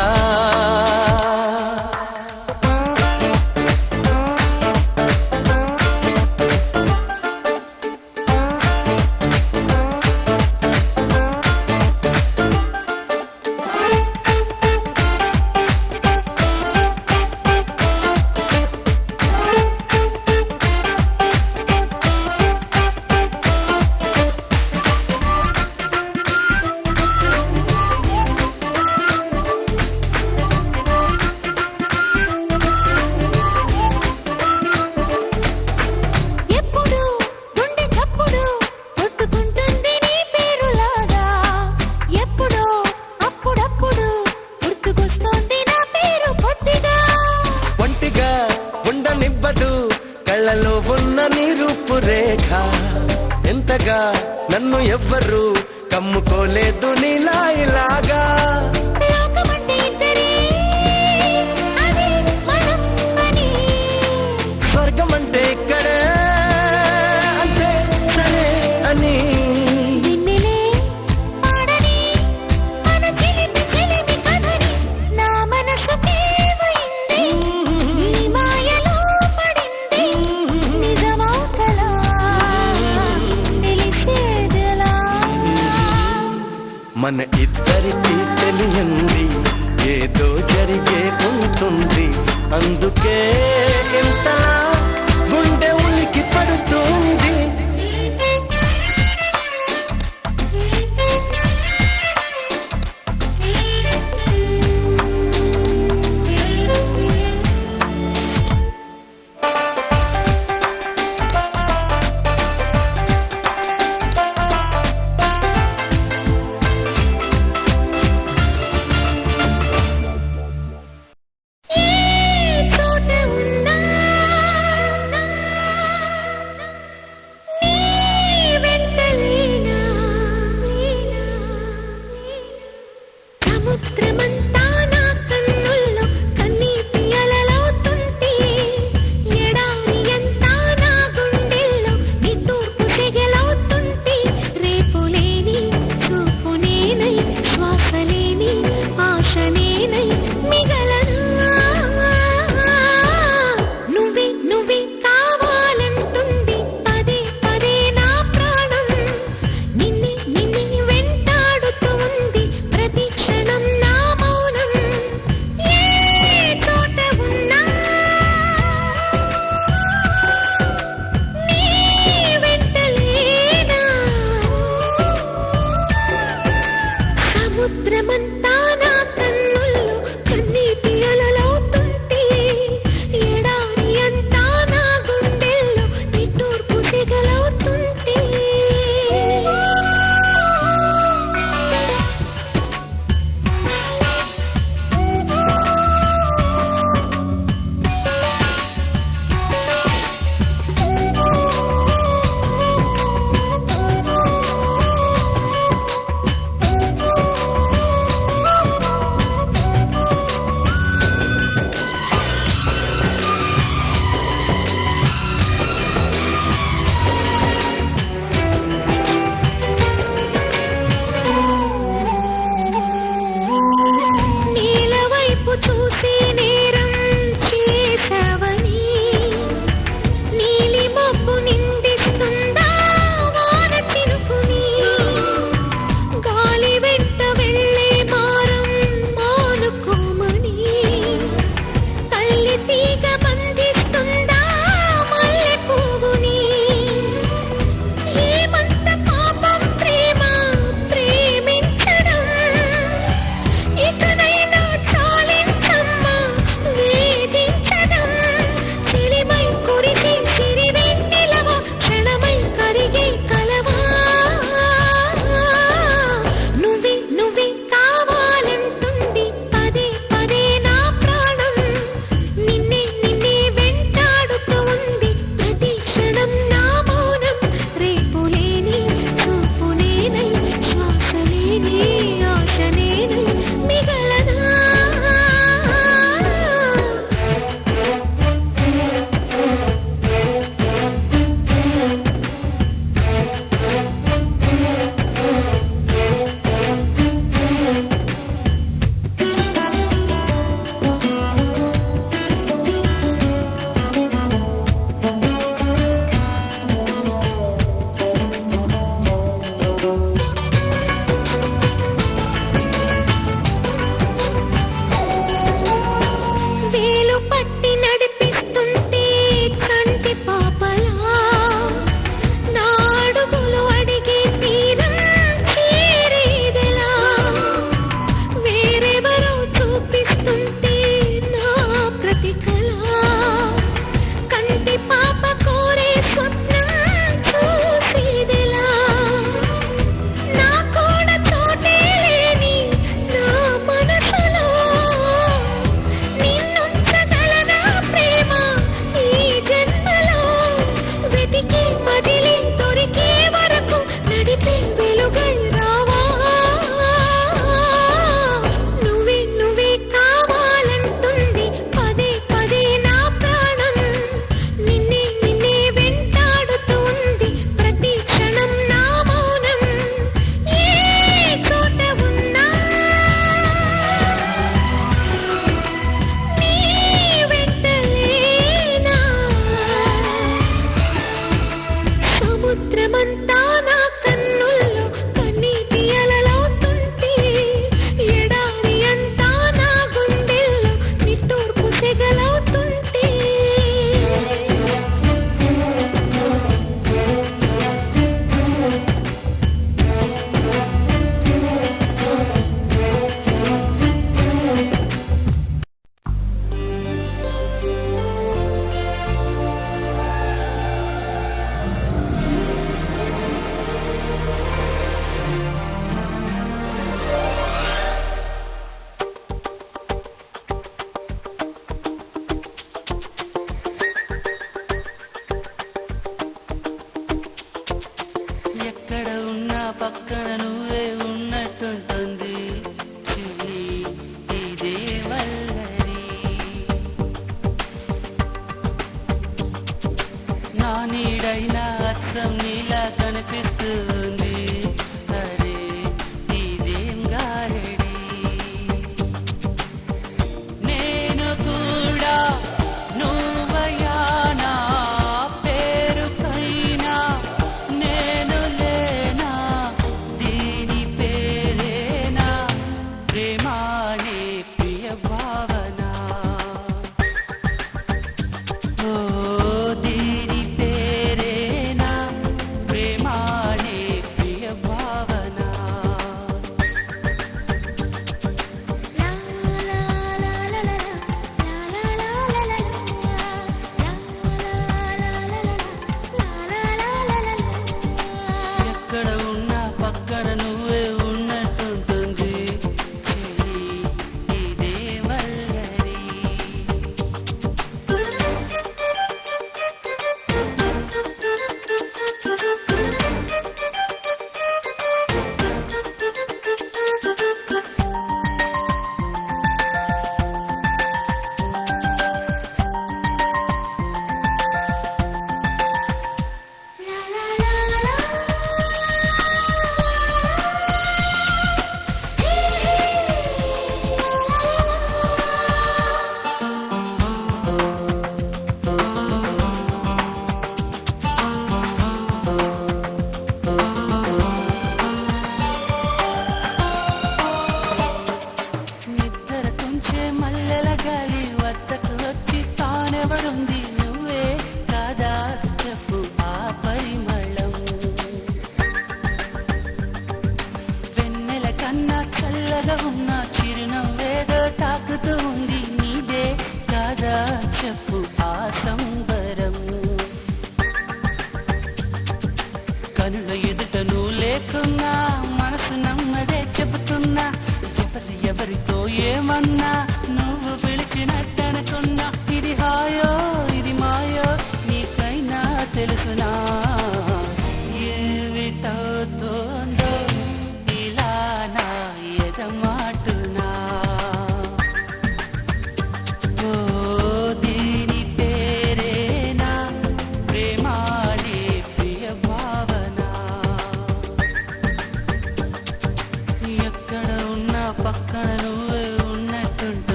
కళ్ళలో ఉన్న నీ రూపురేఖ ఎంతగా నన్ను ఎవ్వరు కమ్ముకోలేదు నీలా ఇలాగా స్వర్గం అంటే ఇక్కడే అంటే సరే అని మన ఇద్దరికి తెలియంది ఏదో జరిగే ఉంటుంది అందుకే ఇంత గుండె ఉలికి పడుతుంది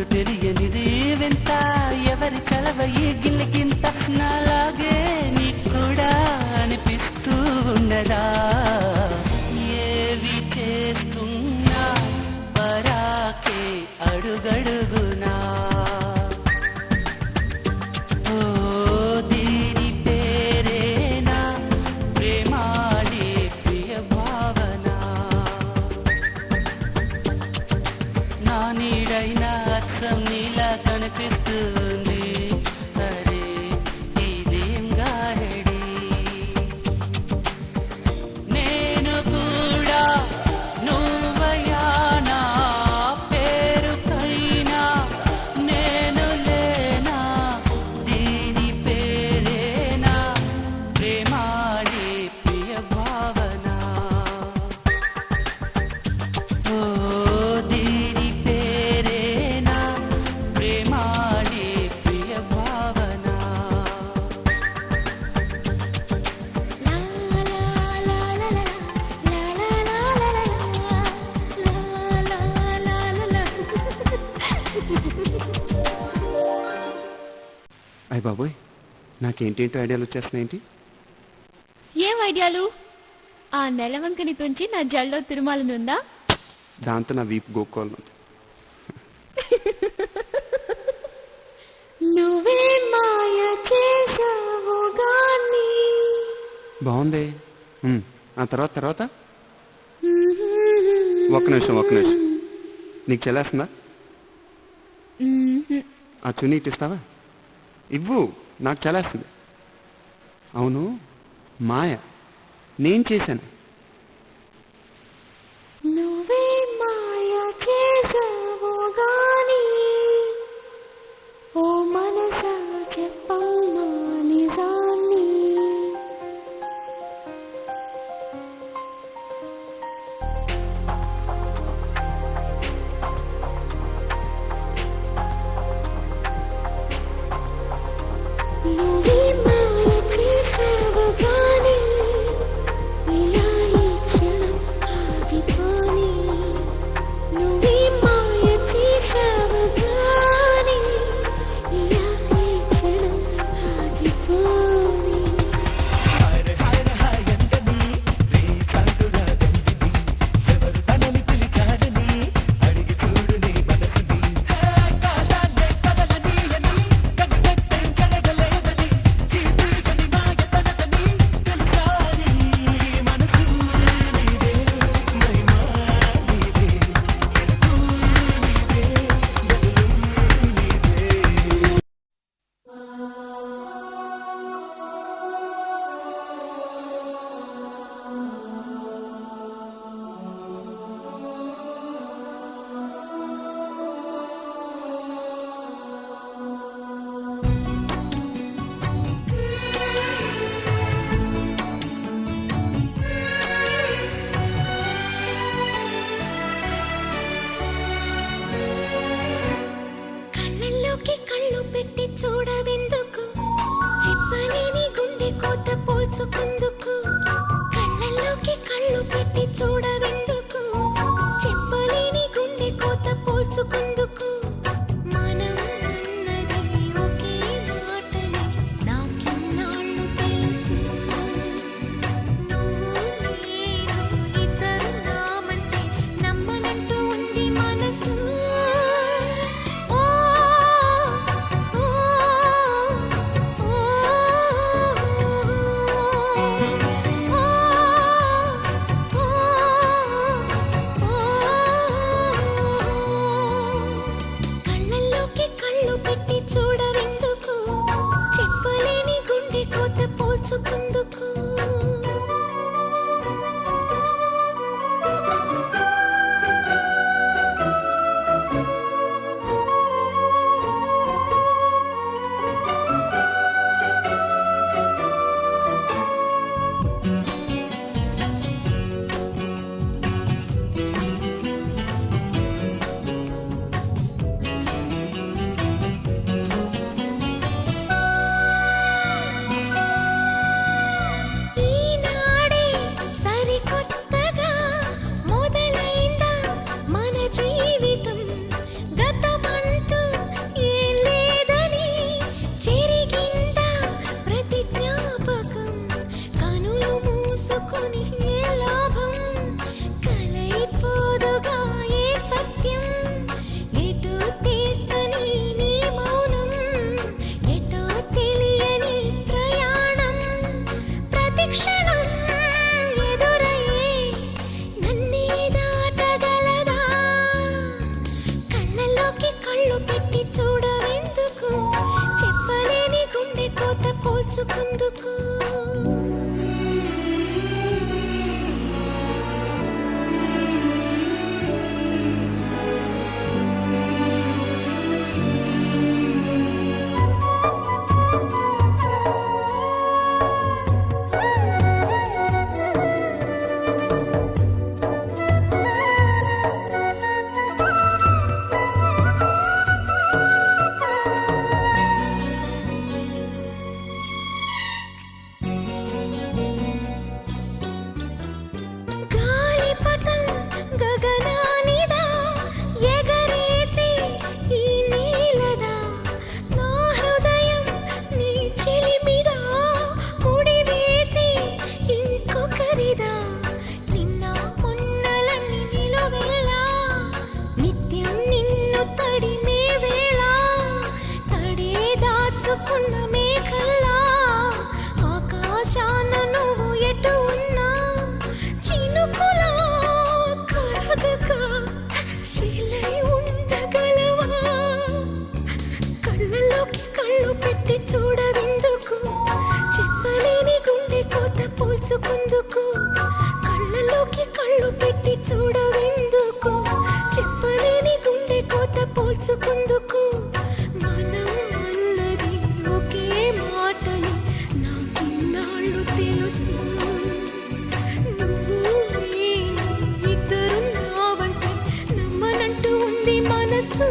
నాకు తెలియనిది వింత ఎవరి చలవ ఈ గిన్నెకింత నాలాగే నీకు కూడా అనిపిస్తూ ఉన్నదా ఏవి చేస్తున్నా పరాకే అడుగడుగునా ఓ దీని పేరేనా ప్రేమాడి ప్రియ భావన నా నీడైన అర్థం నీలా కనిపిస్తుంది అరే ఇదేం గారడి నేను కూడా నువ్వయానా పేరుకైనా నేను లేనా దీని పేరేనా ప్రేమాడి ప్రియ భావన ఓ దీని పేరేనా ప్రేమాడి ప్రియ భావన అయ్య బాబోయ్ నాకేంటేంటో ఐడియాలు వచ్చేస్తున్నాయేంటి ఏం ఐడియాలు? ఆ నెలవంకని తుంచి నా జల్లో తిరుమాలనుందా? దాంతో నా వీపు గోక్కోవాలి నువ్వే మాయ చేసావు గాని బాగుంది ఆ తర్వాత ఒక్క నిమిషం నీకు చెల్లేస్తుందా ఆ చున్నీ ఇస్తావా ఇవ్వు నాకు చెల్లేస్తుంది అవును మాయ నేను చేశాను నువ్వే మాయ చేసావు గాని ఓ మనసా చెప్పమ్మా నిజాన్ని నువ్వే మాయ చేసావు గాని ఇలా ఈ క్షణం ఆగిపోని నువ్వే మాయ చేసావు గాని ఇలా ఈ క్షణం ఆగిపోని కళ్ళల్లోకి కళ్ళు పెట్టి చూడవెందుకు చెప్పలేని గుండె కోత పోల్చుకుందుకు కళ్ళల్లోకి కళ్ళు పెట్టి చూడవెందుకు చెప్పలేని గుండె కోత పోల్చుకుందుకు మనం అన్నది ఒకే మాటని నాకిన్నాళ్ళు తెలుసు నువ్వు నేను ఇద్దరు నామంటే నమ్మనంటూ ఉంది మనసు పోల్చుకుందుకు మేఘల్లా ఆకాశాన నువ్వు ఎటు ఉన్నా చినుకులా కరగగా శిలై ఉండగలవా కళ్ళలోకి కళ్ళు పెట్టి చూడవెందుకు చెప్పలేని గుండె కోత పోల్చుకుందుకు కళ్ళలోకి కళ్ళు పెట్టి చూడవెందుకు చెప్పలేని గుండె కోత పోల్చుకుందుకు మనం మాటని నాకిన్నాళ్ళు తెలుసు నువ్వు నేను ఇద్దరున్నావంటే నమ్మనంటూ ఉంది మనసు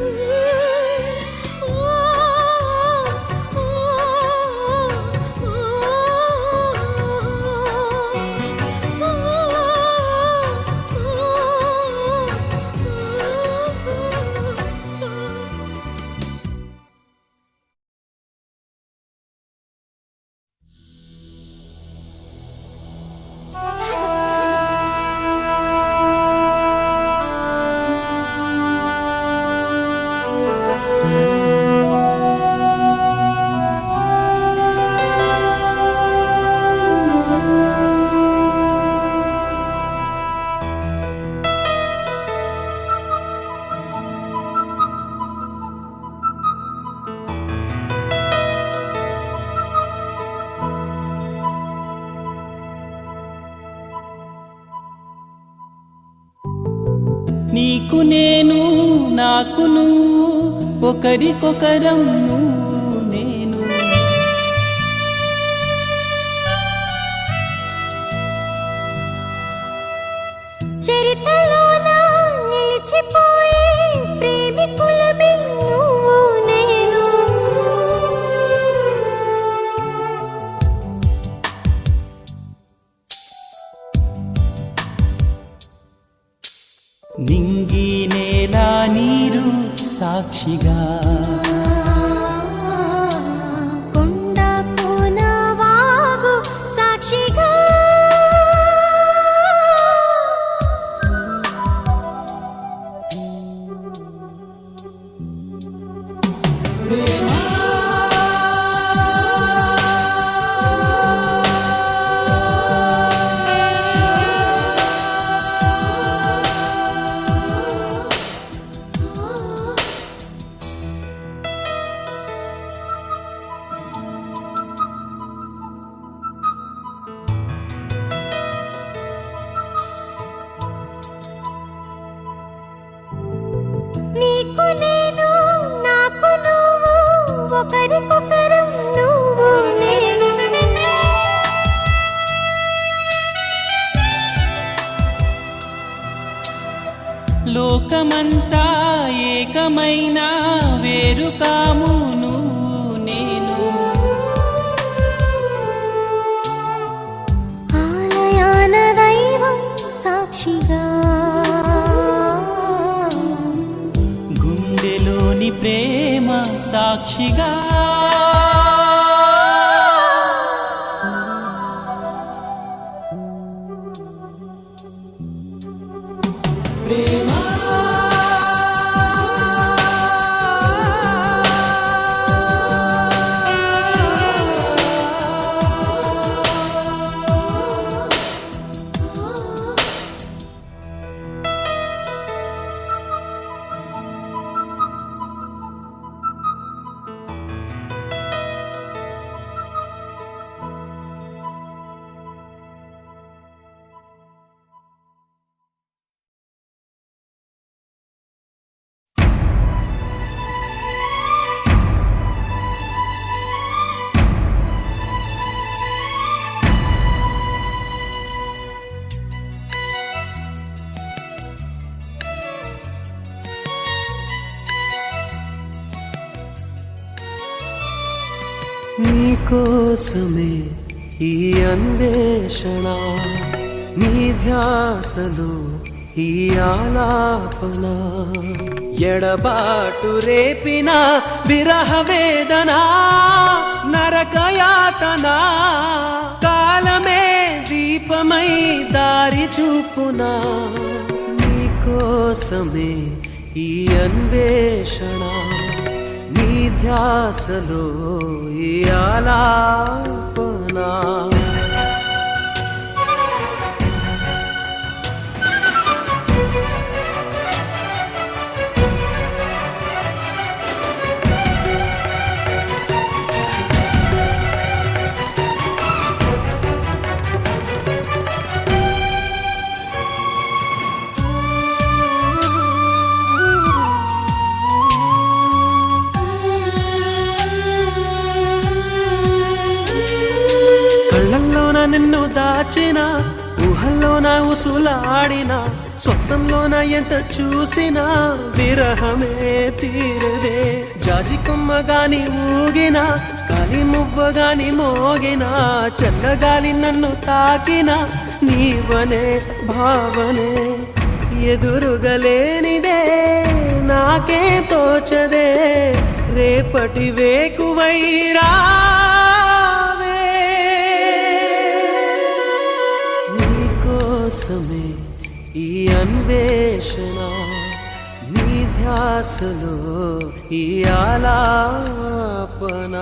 నీకు నేను నాకు నువ్వు ఒకరికొకరం నువ్వు నేను చరిత్రలోన నిలిచిపోయే ప్రేమికులమే నువ్వు నేను నింగి నేల నీరు సాక్షిగా కొండ కోన వాగు సాక్షిగా నీకు నేను నాకు నువ్వు ఒకరికొకరం నువ్వు నేను లోకమంతా ఏకమైన వేరు కాము నువ్వు నేను ఆలయాన దైవం సాక్షిగా గుండెలోని ప్రేమ సాక్షిగా నీకోసమే ఈ అన్వేషణ, నీ ధ్యాసలో ఈ ఆలాపన, ఎడబాటు రేపిన విరహ వేదన, నరకయాతన, కాలమే దీపమై దారి చూపునా, నీకోసమే ఈ అన్వేషణ, నీ ధ్యాసలో ఈ ఆలాపన. కళ్ళల్లోన నిన్ను దాచిన, ఊహల్లోన ఉసులాడిన, స్వప్నంలోన ఎంత చూసినా విరహమే తీరదే. జాజి కొమ్మగాని ఊగిన, కాలి మువ్వగాని మోగిన, చల్లగాలి నన్ను తాకిన, నీవనే భావనే ఎదురుగలేనిదే, నాకే తోచదే, రేపటి వేకువైరా కోసమే ఈ అన్వేషణ, నీ ధ్యాసలో ఈ ఆలాపన.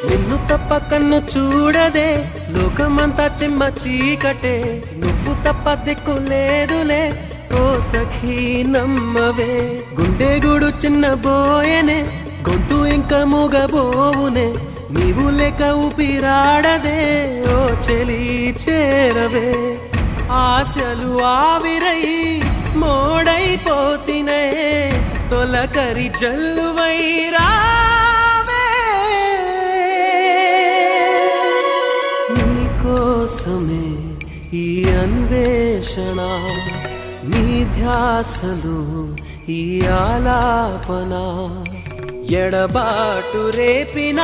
నిన్ను తప్ప కన్ను చూడదే, లోకమంతా చెమ్మ చీకటే, నువ్వు తప్ప దిక్కు లేదులే, ఓ సఖీ నమ్మవే. గుండె గూడు చిన్న బోయనే, గొంతు ఇంకా మూగబోవునే, నీవు లేక ఊపిరాడదే, ఓ చెలి చేరవే. ఆశలు ఆవిరై మోడైపోతినే, తొలకరి జల్లువైరా కోసమే ఈ అన్వేషణ, నీ ధ్యాసలో ఈ ఆలాపన, ఎడబాటు రేపిన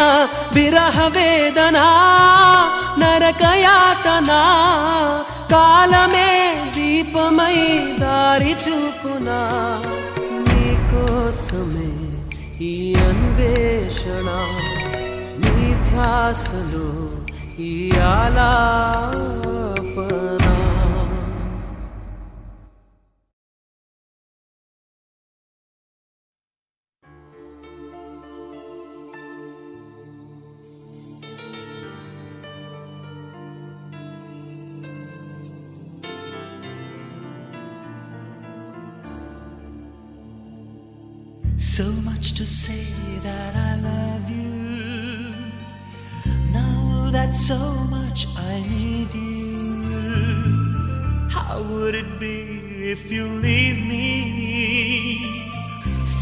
విరహ వేదన, నరకయాతన, కాలమే దీపమై దారి చూపునా, నీకోసమే ఈ అన్వేషణ, నీ ధ్యాసలో ఈ ఆలాపన. So much to say that I love you. Now that so much I need you. How would it be if you leave me?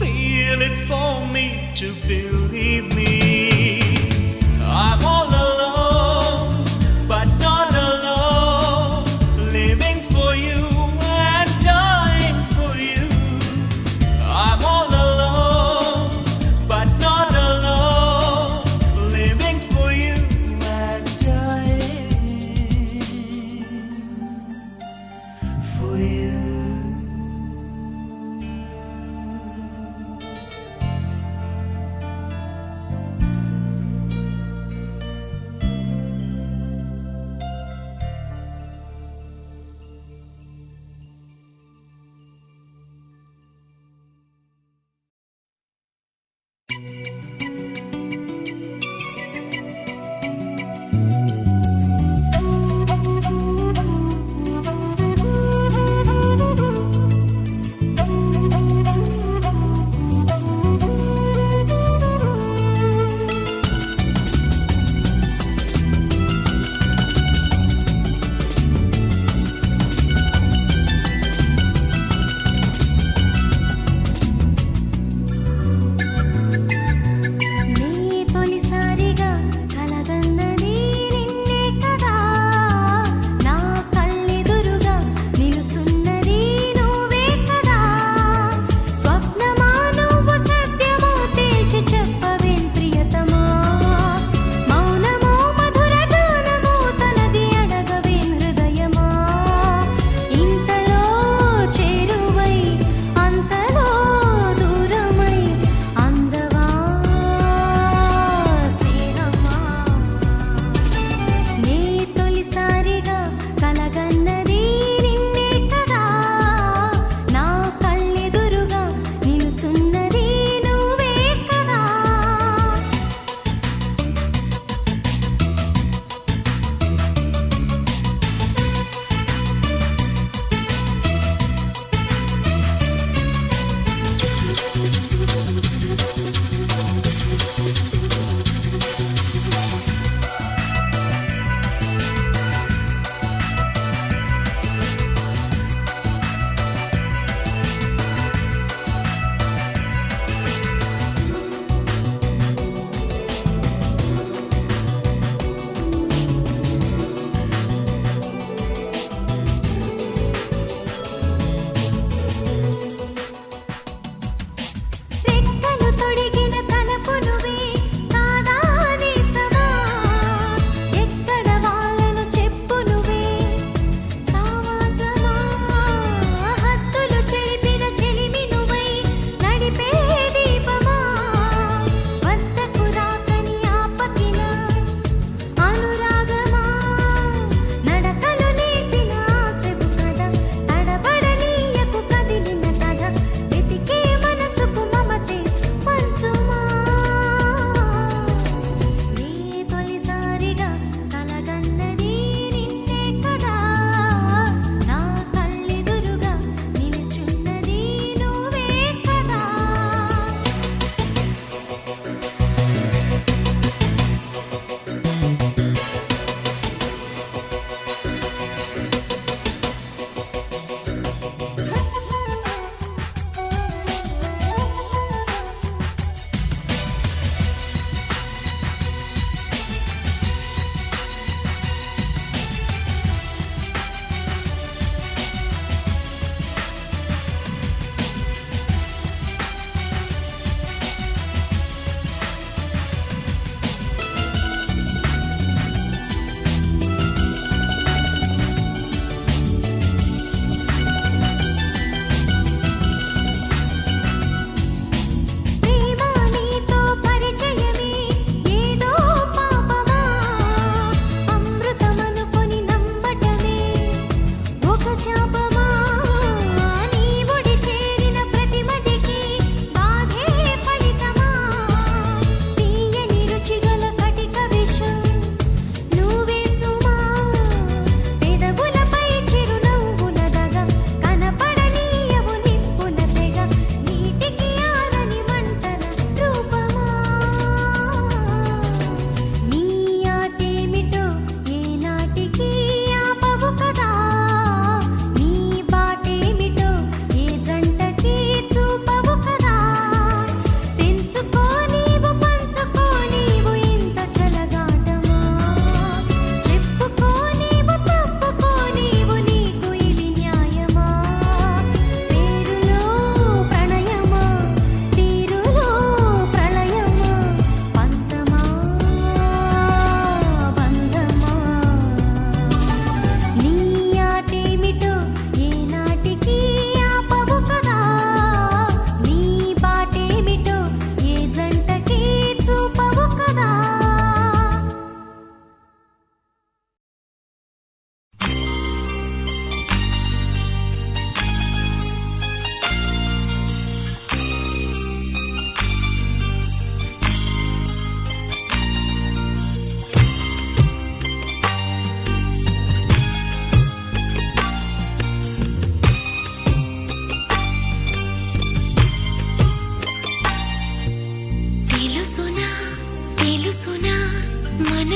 Feel it for me to believe me. I'm all alone, but not alone. Living for you and dying for you. I'm all alone, but not alone. Living for you and dying for you.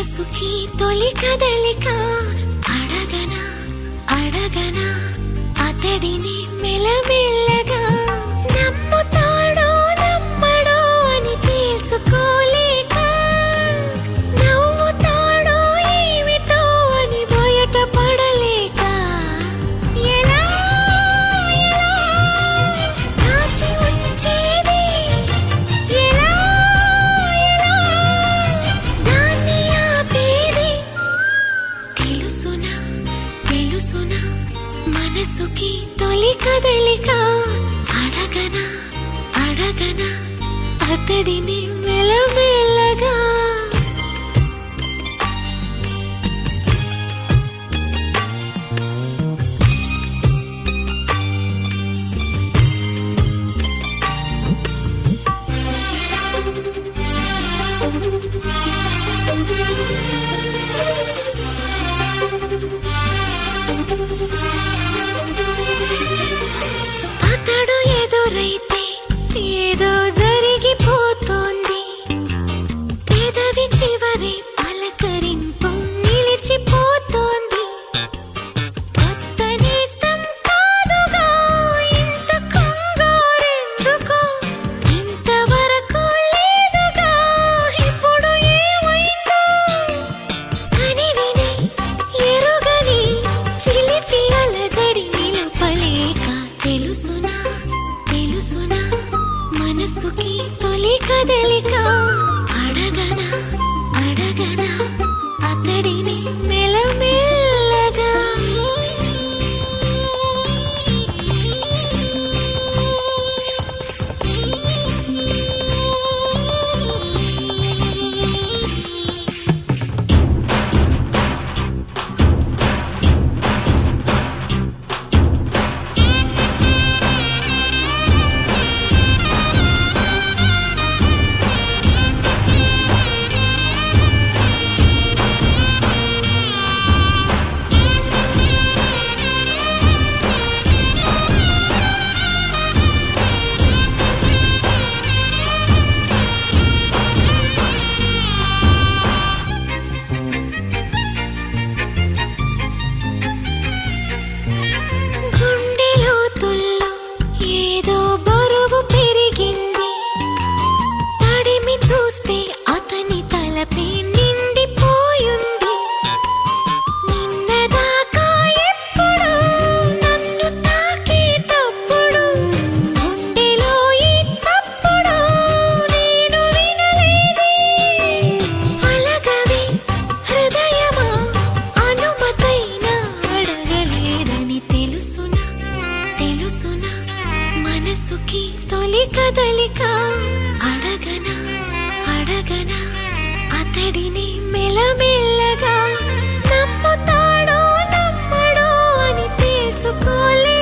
మనసుకి తొలి కదలిక అడగనా అడగనా అతడిని మెల్లమెల్లగా నమ్ముతాడో నమ్మడో అని తేల్చుకోలేక నవ్వుతాడో ఏమిటో అని బయట పడలేక ఎలా ఎలా దాచి ఉంచేది ఎలా ఎలా దాన్ని ఆపేది తెలుసునా తెలుసునా మనసుకి తొలి కదలిక అడగనా అడగనా అతడిని మెల్లమెల్లగా అతడు ఎదురైతే ఏదో జరిగిపోతోంది పెదవి చివరి పలకరింపు నిలిచిపోతోంది కొత్త నేస్తం కాదుగా ఇంత కంగారెందుకో ఇంతవరకు లేదుగా ఇప్పుడు ఏమైందో అని విని ఎరుగని చిలిపి అలజడి నిలుపలేక తెలుసునా తెలుసునా మనసుకి తొలి కదలిక అడగనా అడగనా అతడిని మెల్లమెల్లగా గుండెలో తుల్లో ఏదో బరువు పెరిగింది తడిమి చూస్తే అతని తలపై నిండిపోయింది నిన్నదాకా ఎప్పుడు నన్ను తాకేటప్పుడు గుండెలో ఈ చప్పుడు నేను వినలేదే అలగవే హృదయమా అనుమతైనా అడగలేదని తెలుసునా తెలుసునా మనసుకి తొలి కదలిక అడగనా అడగనా అతడిని మెల్లమెల్లగా నమ్ముతాడో నమ్మడో అని తేల్చుకోలే